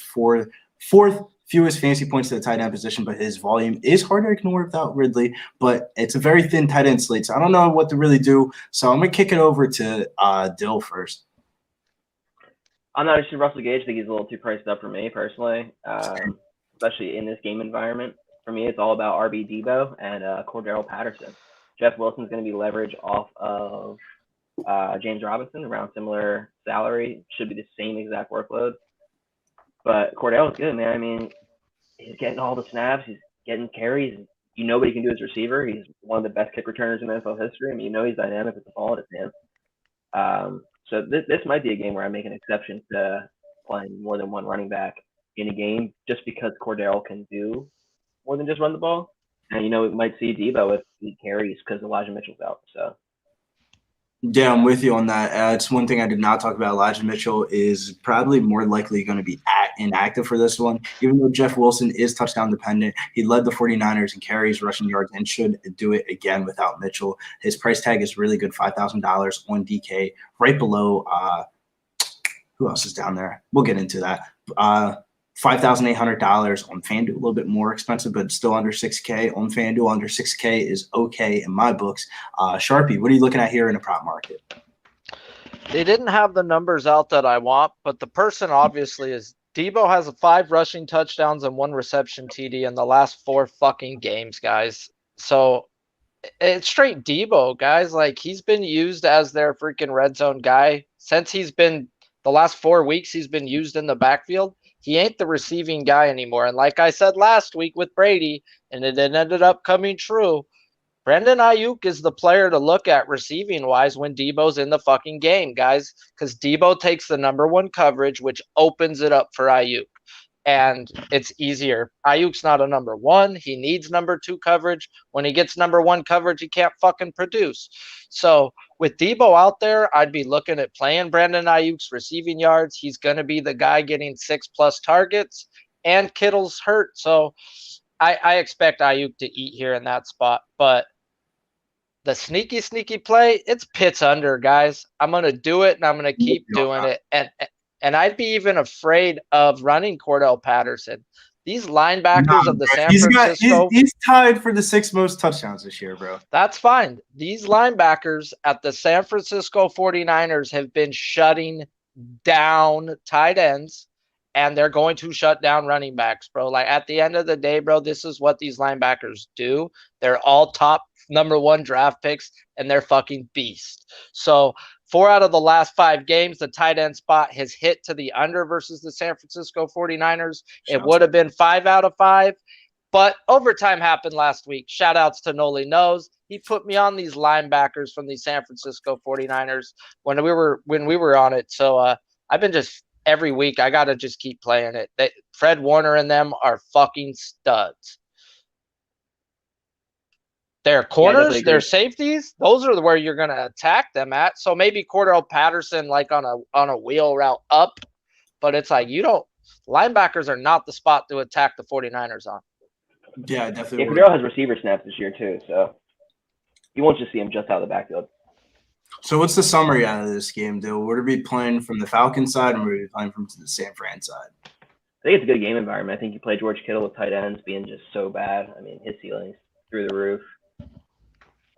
fourth fewest fantasy points to the tight end position, but his volume is hard to ignore without Ridley, but it's a very thin tight end slate, so I don't know what to really do. So I'm going to kick it over to Dill first. I'm not interested in Russell Gage. I think he's a little too priced up for me personally, especially in this game environment. For me, it's all about RB Debo and Cordero Patterson. Jeff Wilson's going to be leveraged off of James Robinson, around similar salary. Should be the same exact workload. But Cordero's good, man. I mean, he's getting all the snaps. He's getting carries. You know what he can do as a receiver. He's one of the best kick returners in NFL history. I mean, you know he's dynamic with the ball in his hands. So this might be a game where I make an exception to playing more than one running back in a game just because Cordero can do more than just run the ball. And, you know, we might see Debo if he carries because Elijah Mitchell's out. So, yeah, I'm with you on that. It's one thing I did not talk about. Elijah Mitchell is probably more likely going to be inactive for this one. Even though Jeff Wilson is touchdown dependent, he led the 49ers in carries, rushing yards, and should do it again without Mitchell. His price tag is really good, $5,000 on DK, right below who else is down there? We'll get into that. $5,800 on FanDuel, a little bit more expensive, but still under 6K on FanDuel. Under 6K is okay in my books. Sharpie, what are you looking at here in the prop market? They didn't have the numbers out that I want, but the person obviously is Debo has 5 rushing touchdowns and 1 reception TD in the last 4 fucking games, guys. So it's straight Debo, guys. Like, he's been used as their freaking red zone guy since he's been the last 4 weeks. He's been used in the backfield. He ain't the receiving guy anymore. And like I said last week with Brady, and it ended up coming true, Brandon Ayuk is the player to look at receiving-wise when Debo's in the fucking game, guys, because Debo takes the number 1 coverage, which opens it up for Ayuk. And it's easier. Ayuk's not a number 1. He needs number 2 coverage. When he gets number 1 coverage, he can't fucking produce. So with Debo out there, I'd be looking at playing Brandon Ayuk's receiving yards. He's going to be the guy getting 6+ targets, and Kittle's hurt. So I expect Ayuk to eat here in that spot. But the sneaky play, it's Pitts under, guys. I'm going to do it, and I'm going to keep doing it. And I'd be even afraid of running Cordell Patterson. These linebackers of the San Francisco. He's tied for the 6th most touchdowns this year, bro. That's fine. These linebackers at the San Francisco 49ers have been shutting down tight ends, and they're going to shut down running backs, bro. Like, at the end of the day, bro, this is what these linebackers do. They're all top number 1 draft picks, and they're fucking beasts. So 4 out of the last 5 games, the tight end spot has hit to the under versus the San Francisco 49ers. It would have been 5 out of 5, but overtime happened last week. Shout outs to Noli Knows. He put me on these linebackers from the San Francisco 49ers when we were on it. So I've been just every week, I got to just keep playing it. Fred Warner and them are fucking studs. Their corners, their safeties, those are where you're going to attack them at. So maybe Cordell Patterson like on a wheel route up, but it's like linebackers are not the spot to attack the 49ers on. Yeah, definitely. Yeah, Cordell has receiver snaps this year too, so you won't just see him just out of the backfield. So what's the summary out of this game, Dill? What are we playing from the Falcons side, and what are we playing from the San Fran side? I think it's a good game environment. I think you play George Kittle with tight ends being just so bad. I mean, his ceiling's through the roof.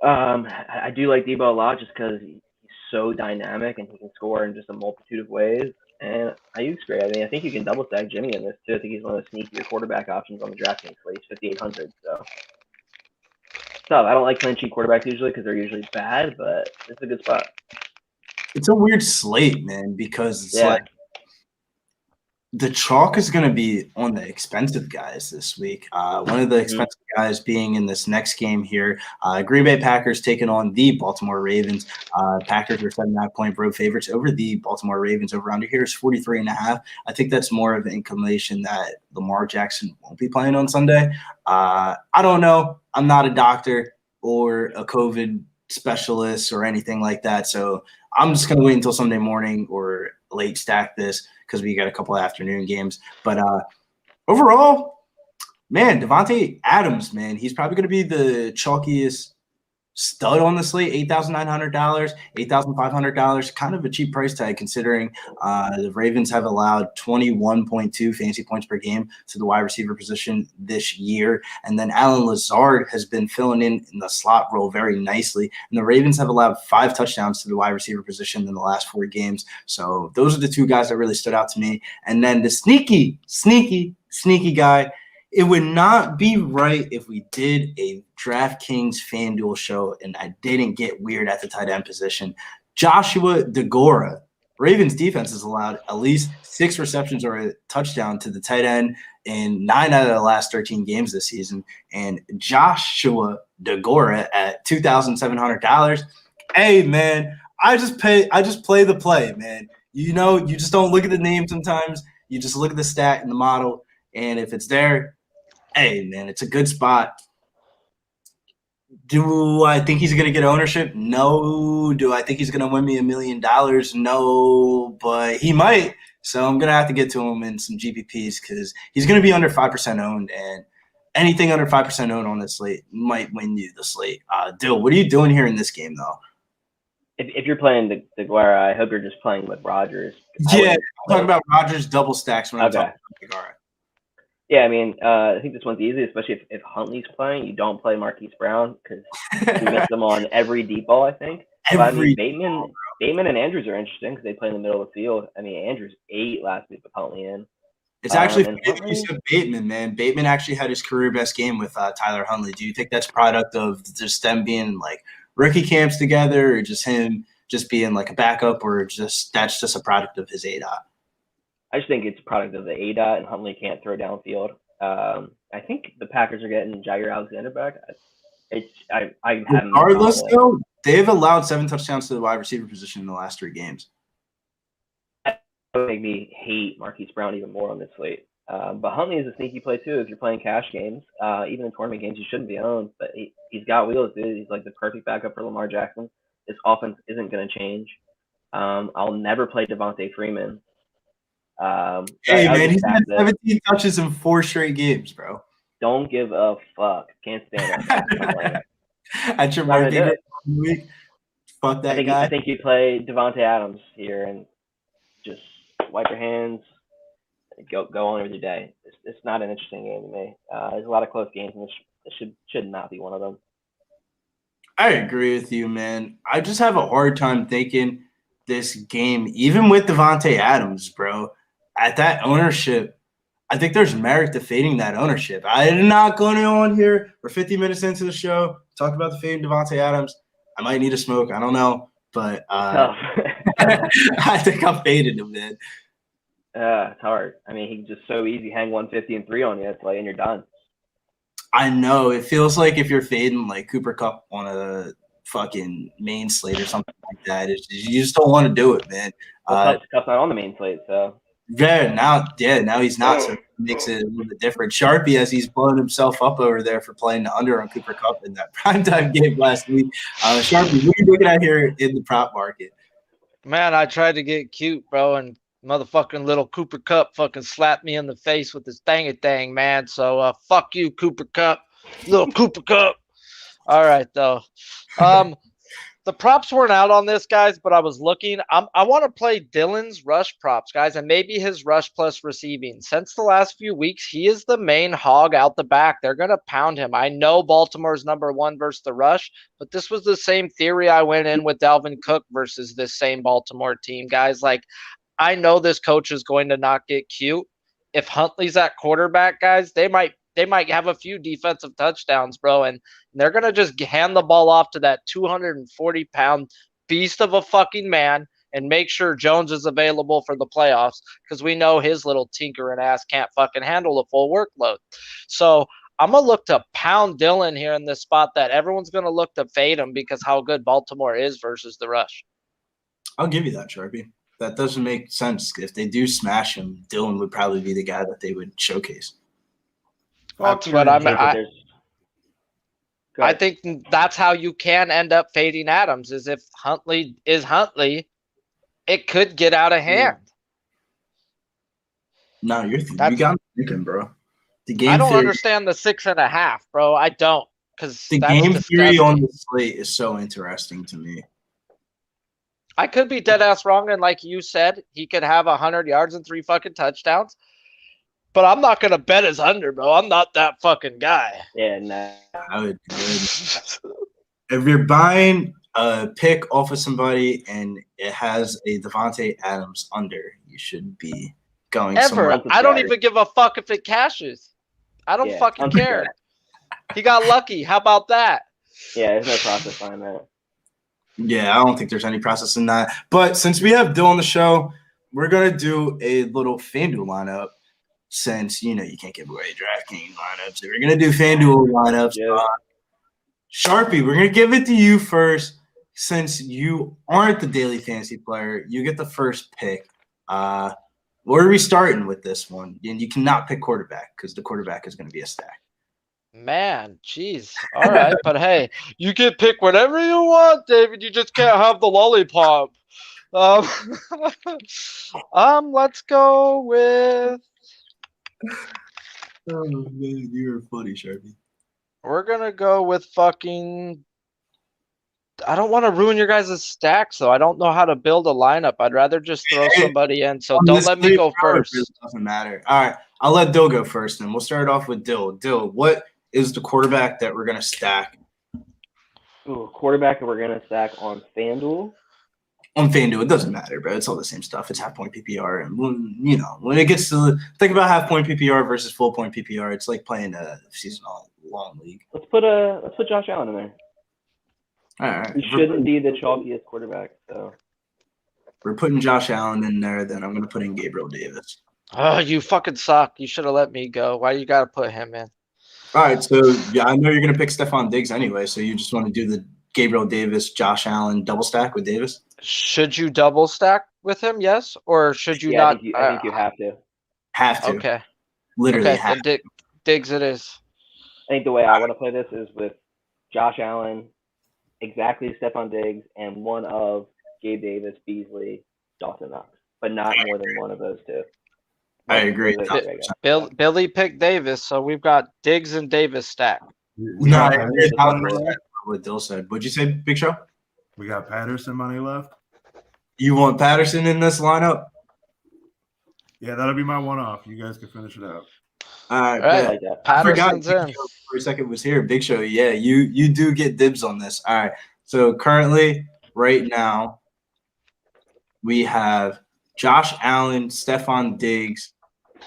I do like Debo a lot just because he's so dynamic and he can score in just a multitude of ways. And Ayuk's great. I mean, I think you can double stack Jimmy in this too. I think he's one of the sneakier quarterback options on the Draftkings slate. He's 5,800. So tough. I don't like playing cheap quarterbacks usually because they're usually bad, but it's a good spot. It's a weird slate, man, because it's like the chalk is going to be on the expensive guys this week. One of the expensive guys being in this next game here. Green Bay Packers taking on the Baltimore Ravens. Packers are 7.5-point road favorites over the Baltimore Ravens. Over under here is 43.5. I think that's more of an inclination that Lamar Jackson won't be playing on Sunday. I don't know. I'm not a doctor or a COVID specialist or anything like that. So I'm just going to wait until Sunday morning or late stack this because we got a couple of afternoon games. But overall, man, Davante Adams, man, he's probably going to be the chalkiest stud on the slate. $8,900, $8,500, kind of a cheap price tag considering the Ravens have allowed 21.2 fantasy points per game to the wide receiver position this year. And then Alan Lazard has been filling in the slot role very nicely. And the Ravens have allowed 5 touchdowns to the wide receiver position in the last 4 games. So those are the 2 guys that really stood out to me. And then the sneaky guy, it would not be right if we did a DraftKings FanDuel show and I didn't get weird at the tight end position. Joshua DeGora. Ravens defense has allowed at least 6 receptions or a touchdown to the tight end in 9 out of the last 13 games this season. And Joshua DeGora at $2,700. Hey, man, I just play the play, man. You know, you just don't look at the name sometimes. You just look at the stat and the model. And if it's there, hey, man, it's a good spot. Do I think he's going to get ownership? No. Do I think he's going to win me $1 million? No, but he might. So I'm going to have to get to him in some GPPs because he's going to be under 5% owned, and anything under 5% owned on this slate might win you the slate. Dill, what are you doing here in this game, though? If you're playing the Guerra, I hope you're just playing with Rodgers. Yeah, I'm talking about Rodgers double stacks when I'm talking about Guerra. Yeah, I mean, I think this one's easy, especially if Huntley's playing. You don't play Marquise Brown because you miss them on every deep ball, I think. I mean, Bateman and Andrews are interesting because they play in the middle of the field. I mean, Andrews 8 last week with Huntley in. It's actually you said Bateman, man. Bateman actually had his career best game with Tyler Huntley. Do you think that's product of just them being like rookie camps together, or just him just being like a backup, or that's just a product of his ADOT? I just think it's a product of the ADOT, and Huntley can't throw downfield. I think the Packers are getting Jair Alexander back. Regardless, though, they've allowed 7 touchdowns to the wide receiver position in the last 3 games. That would make me hate Marquise Brown even more on this slate. But Huntley is a sneaky play, too. If you're playing cash games, even in tournament games, he shouldn't be owned. But he's got wheels, dude. He's like the perfect backup for Lamar Jackson. His offense isn't going to change. I'll never play Devontae Freeman. Hey, man, he's had 17 touches in 4 straight games, bro. Don't give a fuck. Can't stand it. At your market week, fuck that guy. I think you play Davante Adams here and just wipe your hands, go on with your day. It's not an interesting game to me. There's a lot of close games, and this should not be one of them. I agree with you, man. I just have a hard time thinking this game, even with Davante Adams, bro. At that ownership, I think there's merit to fading that ownership. I'm not going on here. We're 50 minutes into the show. Talk about the fading Davante Adams. I might need a smoke. I don't know. But I think I'm fading him, man. It's hard. I mean, he can just so easy hang 150 and 3 on you. It's like, and you're done. I know. It feels like if you're fading like Cooper Kupp on a fucking main slate or something like that, you just don't want to do it, man. Kupp's not on the main slate, so. Now he's not, so it makes it a little bit different. Sharpie, as he's blown himself up over there for playing the under on Cooper Kupp in that primetime game last week. Sharpie, what are you looking at here in the prop market? Man, I tried to get cute, bro, and motherfucking little Cooper Kupp fucking slapped me in the face with his dang-a-dang, man. So fuck you, Cooper Kupp, little Cooper Kupp. All right, though. The props weren't out on this, guys, but I was looking. I want to play Dylan's rush props, guys, and maybe his rush plus receiving. Since the last few weeks, he is the main hog out the back. They're going to pound him. I know Baltimore's number 1 versus the rush, but this was the same theory I went in with Dalvin Cook versus this same Baltimore team, guys. Like, I know this coach is going to not get cute. If Huntley's at quarterback, guys, they might have a few defensive touchdowns, bro, and they're gonna just hand the ball off to that 240-pound beast of a fucking man and make sure Jones is available for the playoffs because we know his little tinkering ass can't fucking handle the full workload. So I'm going to look to pound Dillon here in this spot that everyone's going to look to fade him because how good Baltimore is versus the rush. I'll give you that, Sharpie. That doesn't make sense. If they do smash him, Dillon would probably be the guy that they would showcase. That's what I think that's how you can end up fading Adams is if Huntley is Huntley, it could get out of hand. No, you got me thinking, bro. The game I don't theory, understand the 6.5, bro. I don't because the game theory on the slate is so interesting to me. I could be dead ass wrong, and like you said, he could have 100 yards and 3 fucking touchdowns. But I'm not gonna bet his under, bro. I'm not that fucking guy. Yeah, nah. I would. If you're buying a pick off of somebody and it has a Devontae Adams under, you should be going somewhere. I don't even give a fuck if it cashes. I don't fucking care. He got lucky. How about that? Yeah, there's no process behind that. Yeah, I don't think there's any process in that. But since we have Dill on the show, we're gonna do a little FanDuel lineup. Since you can't give away Draftkings lineups, so we're gonna do FanDuel lineups. Yeah. Sharpie, we're gonna give it to you first. Since you aren't the daily fantasy player, you get the first pick. Where are we starting with this one? And you cannot pick quarterback because the quarterback is gonna be a stack. Man, jeez. All right, but hey, you can pick whatever you want, David. You just can't have the lollipop. Let's go with. Oh man, you're funny, Sharpie. We're gonna go with fucking. I don't want to ruin your guys' stacks, though. I don't know how to build a lineup. I'd rather just throw somebody in. So don't let me go first. It doesn't matter. All right, I'll let Dill go first, and we'll start off with Dill. Dill, what is the quarterback that we're gonna stack? Ooh, quarterback that we're gonna stack on FanDuel. On FanDuel, it doesn't matter, bro. It's all the same stuff. It's half-point PPR. And, when it gets to – think about half-point PPR versus full-point PPR. It's like playing a season-long league. Let's put Josh Allen in there. All right. He shouldn't be the chalkiest quarterback. So we're putting Josh Allen in there. Then I'm going to put in Gabriel Davis. Oh, you fucking suck. You should have let me go. Why you got to put him in? All right. So, yeah, I know you're going to pick Stephon Diggs anyway. So you just want to do the Gabriel Davis, Josh Allen double stack with Davis? Should you double stack with him? Yes, or should you not? I think you have to. Have to. Okay. Literally okay, have to. Diggs it is. I think the way I want to play this is with Josh Allen, exactly Stephon Diggs, and one of Gabe Davis, Beasley, Dawson Knox, but not more than one of those two. I agree. Billy picked Davis, so we've got Diggs and Davis stacked. No, I agree with what Dill said. What'd you say, Big Show? We got Patterson money left. You want Patterson in this lineup? Yeah, that'll be my one-off. You guys can finish it out. All right. Like that. Patterson's I forgot in. for a second was here. Big Show. Yeah, you do get dibs on this. All right. So currently, right now, we have Josh Allen, Stephon Diggs,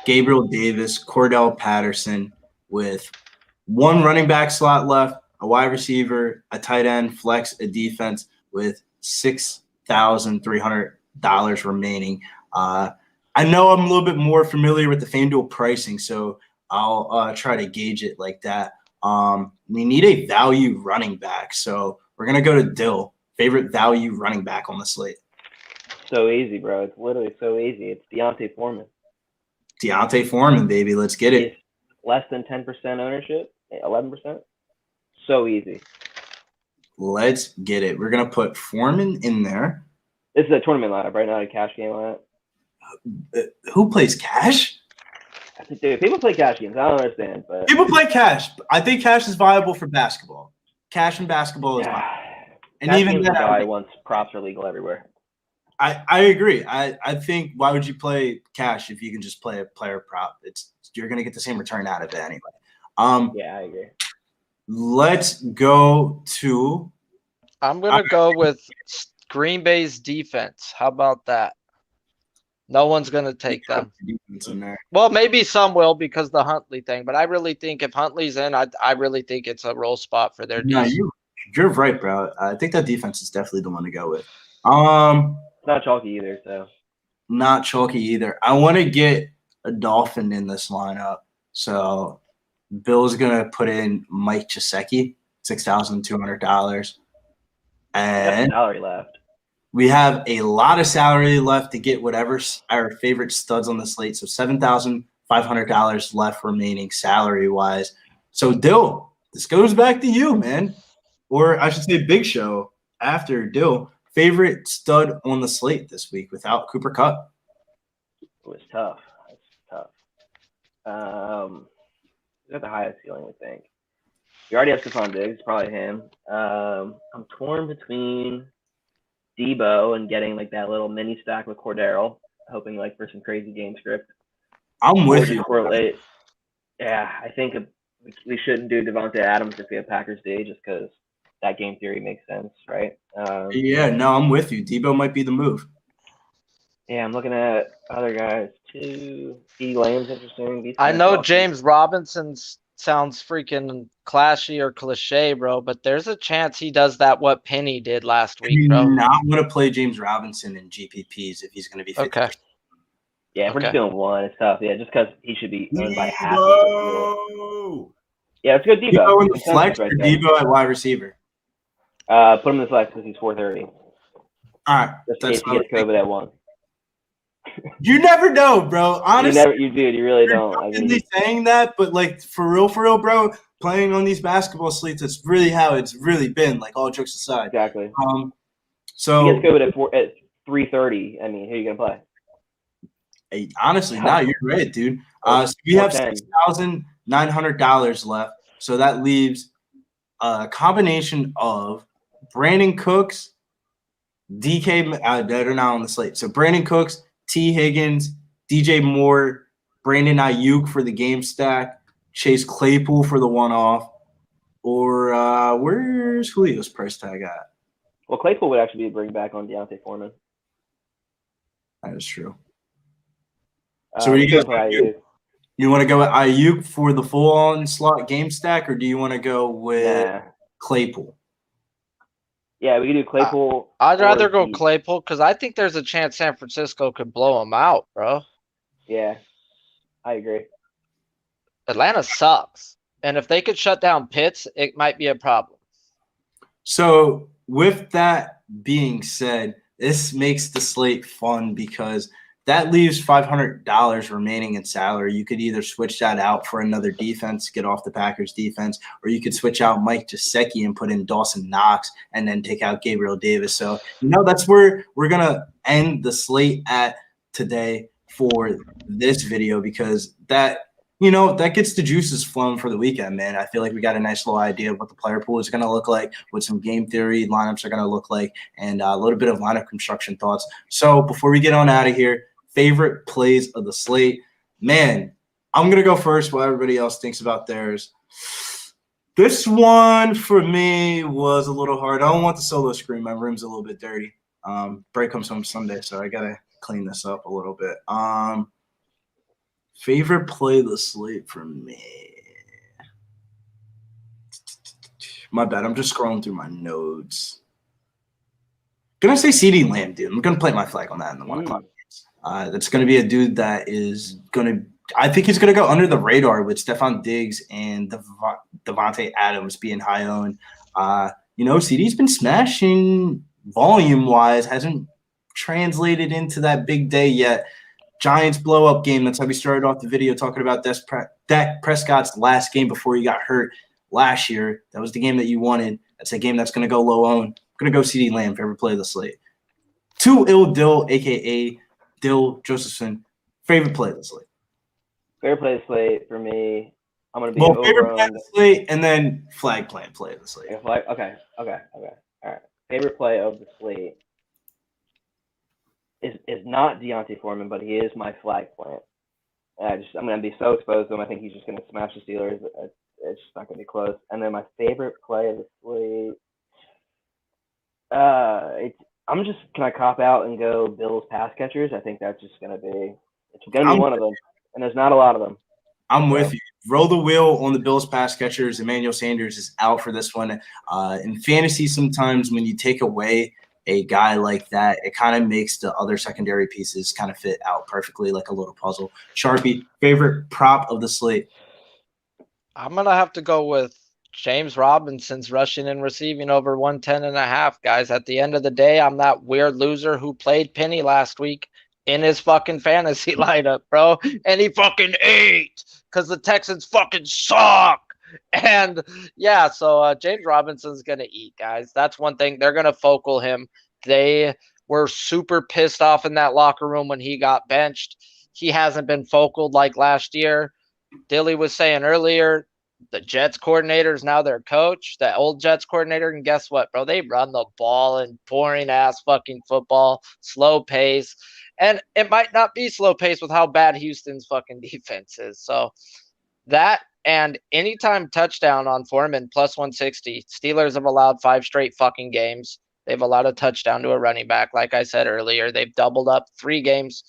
Gabriel Davis, Cordell Patterson with one running back slot left, a wide receiver, a tight end, flex, a defense with $6,300 remaining. I know I'm a little bit more familiar with the FanDuel pricing, so I'll try to gauge it like that. We need a value running back, so we're going to go to Dill, favorite value running back on the slate. So easy, bro. It's literally so easy. It's Deontay Foreman. Deontay Foreman, baby. Let's get it. Less than 10% ownership, 11%. So easy. Let's get it. We're going to put Foreman in there. This is a tournament lineup, right? Not a cash game lineup. Who plays cash? Dude, people play cash games. I don't understand. But People play cash. I think cash is viable for basketball. Cash and basketball is viable. And cash even games that, are why once props are legal everywhere. I agree. I think why would you play cash if you can just play a player prop? You're going to get the same return out of it anyway. Yeah, I agree. Let's go to. I'm gonna go with Green Bay's defense. How about that? No one's going to take them. Well, maybe some will because the Huntley thing, but I really think if Huntley's in, I really think it's a roll spot for their defense. You're right, bro. I think that defense is definitely the one to go with. Not chalky either, so. Not chalky either. I want to get a Dolphin in this lineup. So Bill's going to put in Mike Gesicki, $6,200. And salary left. We have a lot of salary left to get whatever our favorite studs on the slate. So $7,500 left remaining salary-wise. So, Dill, this goes back to you, man. Or I should say Big Show after Dill. Favorite stud on the slate this week without Cooper Kupp? It was tough. It's tough. He's got the highest ceiling, we think. You already have Stephon Diggs, probably him. I'm torn between Debo and getting like that little mini stack with Cordero, hoping like for some crazy game script. I'm with you. Correlate. Yeah, I think we shouldn't do Devontae Adams if we have Packers Day just because that game theory makes sense, right? I'm with you. Debo might be the move. Yeah, I'm looking at other guys too. E. Lamb's interesting. I know James Robinson sounds freaking clashy or cliche, bro, but there's a chance he does that what Penny did last week, bro. I'm not going to play James Robinson in GPPs if he's going to be 50%. Okay. Yeah, if we're just doing one, it's tough. Yeah, just because he should be owned by half. Yeah, let's go Debo. Debo in the flex or Debo at wide receiver? Put him in the flex because he's 430. All right. Just in case he gets COVID at 1. You never know, bro. Honestly, you really don't. I mean, saying that, but like for real, bro. Playing on these basketball slates, that's really how it's really been. Like all jokes aside, exactly. So he gets COVID at 3:30. I mean, who are you gonna play? Hey, honestly, now you're right, dude. So we have $6,900 left. So that leaves a combination of Brandon Cooks, DK. They're not on the slate. So Brandon Cooks, T. Higgins, DJ Moore, Brandon Ayuk for the game stack, Chase Claypool for the one-off, or where's Julio's price tag at? Well, Claypool would actually be a bring back on Deontay Foreman. That is true. So what do you guys you want to go with Ayuk for the full-on slot game stack, or do you want to go with Claypool? Yeah, we can do Claypool. I'd rather go Claypool because I think there's a chance San Francisco could blow him out, bro. Yeah, I agree. Atlanta sucks. And if they could shut down Pitts, it might be a problem. So with that being said, this makes the slate fun because that leaves $500 remaining in salary. You could either switch that out for another defense, get off the Packers defense, or you could switch out Mike Gesicki and put in Dawson Knox and then take out Gabriel Davis. So, that's where we're going to end the slate at today for this video because that gets the juices flowing for the weekend, man. I feel like we got a nice little idea of what the player pool is going to look like, what some game theory lineups are going to look like, and a little bit of lineup construction thoughts. So before we get on out of here, favorite plays of the slate. Man, I'm going to go first while everybody else thinks about theirs. This one for me was a little hard. I don't want the solo screen. My room's a little bit dirty. Break comes home Sunday, so I got to clean this up a little bit. Favorite play of the slate for me. My bad. I'm just scrolling through my notes. Gonna say CeeDee Lamb, dude. I'm gonna plant my flag on that in the 1 o'clock games. That's gonna be a dude that is gonna. I think he's gonna go under the radar with Stephon Diggs and Devontae Adams being high owned. CeeDee's been smashing volume wise, hasn't translated into that big day yet. Giants blow-up game. That's how we started off the video talking about Dak Prescott's last game before he got hurt last year. That was the game that you wanted. That's a game that's going to go low-owned. I'm going to go CeeDee Lamb, favorite play of the slate. Dill, a.k.a. Dill Josephson, favorite play of the slate. Favorite play of the slate for me, I'm going to be favorite play of the slate and then flag plant play of the slate. Okay. All right. Favorite play of the slate. Is not Deontay Foreman, but he is my flag plant. I'm going to be so exposed to him. I think he's just going to smash the Steelers. It's just not going to be close. And then my favorite play of the slate, Can I cop out and go Bills pass catchers? I think that's just gonna be one of them, and there's not a lot of them. I'm with you. Roll the wheel on the Bills pass catchers. Emmanuel Sanders is out for this one. In fantasy, sometimes when you take away a guy like that, it kind of makes the other secondary pieces kind of fit out perfectly like a little puzzle. Sharpie, favorite prop of the slate? I'm going to have to go with James Robinson's rushing and receiving over 110.5, guys. At the end of the day, I'm that weird loser who played Penny last week in his fucking fantasy lineup, bro. And he fucking ate because the Texans fucking suck. And yeah, so James Robinson's going to eat, guys. That's one thing. They're going to focal him. They were super pissed off in that locker room when he got benched. He hasn't been focal like last year. Dilly was saying earlier, the Jets coordinator is now their coach, the old Jets coordinator. And guess what, bro? They run the ball and boring ass fucking football, slow pace. And it might not be slow pace with how bad Houston's fucking defense is. So that and anytime touchdown on Foreman plus 160. Steelers have allowed 5 straight fucking games. They've allowed a touchdown to a running back. Like I said earlier, they've doubled up 3 games.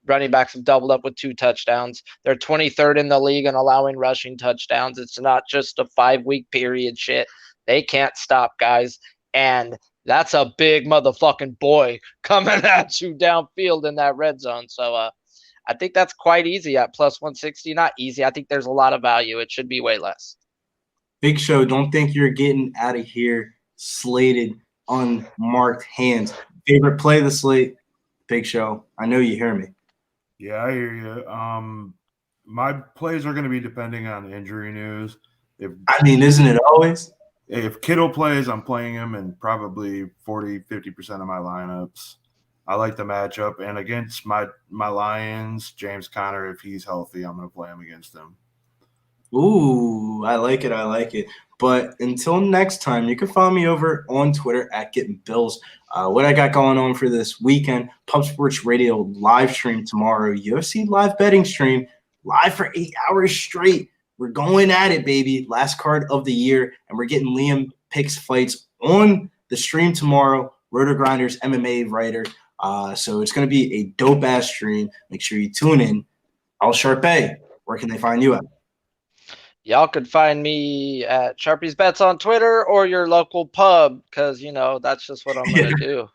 Running backs have doubled up with 2 touchdowns. They're 23rd in the league in allowing rushing touchdowns. It's not just a 5-week period shit. They can't stop, guys. And that's a big motherfucking boy coming at you downfield in that red zone. So I think that's quite easy at plus 160. Not easy. I think there's a lot of value. It should be way less. Big Show, don't think you're getting out of here slated, unmarked hands. Favorite play of the slate? Big Show, I know you hear me. Yeah, I hear you. My plays are going to be depending on injury news. Isn't it always? If Kittle plays, I'm playing him in probably 40-50% of my lineups. I like the matchup. And against my Lions, James Conner, if he's healthy, I'm going to play him against him. Ooh, I like it. But until next time, you can follow me over on Twitter at Getting Bills. What I got going on for this weekend, Pub Sports Radio live stream tomorrow, UFC live betting stream, live for 8 hours straight. We're going at it, baby. Last card of the year, and we're getting Liam picks fights on the stream tomorrow. Roto Grinders MMA writer. So it's going to be a dope-ass stream. Make sure you tune in. I'll Sharpie. Where can they find you at? Y'all could find me at Sharpie's Bets on Twitter or your local pub because, that's just what I'm going to do.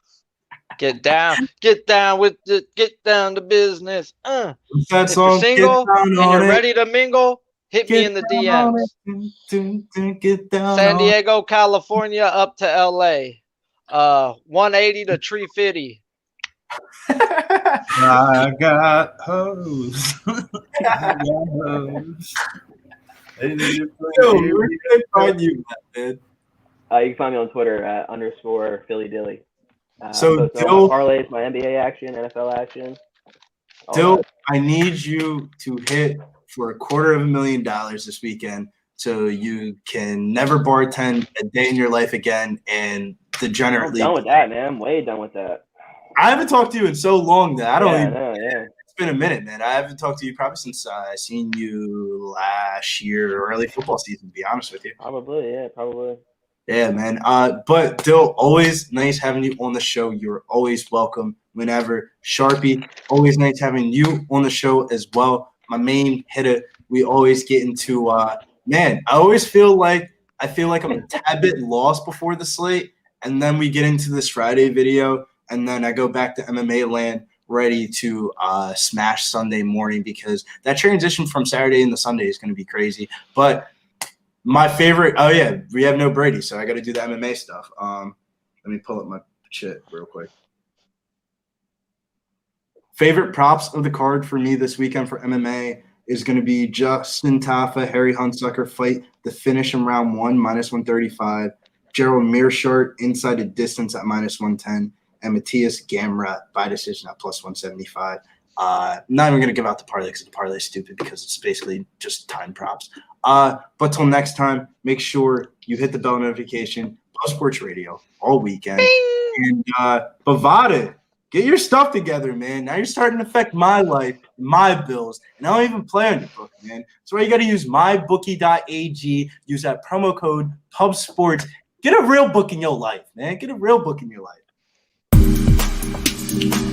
Get down to business. That if song, you're single and you're it. Ready to mingle, hit me in the DMs. San Diego, California, up to LA. 180 to 350. I got hoes. I got hoes. Yo, where can they find you, man? You can find me on Twitter at _Philly Dilly. So Dill, my parlays, my NBA action, NFL action. Dill, I need you to hit for $250,000 this weekend, so you can never bartend a day in your life again and degenerately. I'm done with that, man. I'm way done with that. I haven't talked to you in so long that I don't even. Yeah. It's been a minute, man. I haven't talked to you probably since I seen you last year, early football season, to be honest with you. Probably. Yeah, man. But Dill, always nice having you on the show. You're always welcome whenever. Sharpie, always nice having you on the show as well. My main hitter, we always get into man, I always feel like I'm a tad bit lost before the slate, and then we get into this Friday video, and then I go back to MMA land ready to smash Sunday morning because that transition from Saturday into Sunday is going to be crazy. But my favorite, we have no Brady, so I got to do the MMA stuff. Let me pull up my shit real quick. Favorite props of the card for me this weekend for MMA is going to be Justin Tafa, Harry Hunsucker fight the finish in round 1, -135. Gerald Mearshart inside the distance at -110. And Matthias Gamrot by decision at +175. Not even going to give out the parlay because the parlay is stupid because it's basically just time props. But till next time, make sure you hit the bell notification. Pub Sports Radio all weekend. Bing! And Bovada, get your stuff together, man. Now you're starting to affect my life, my bills, and I don't even play on your book, man. That's why you got to use mybookie.ag. Use that promo code PubSports. Get a real book in your life, man. Get a real book in your life. Peace.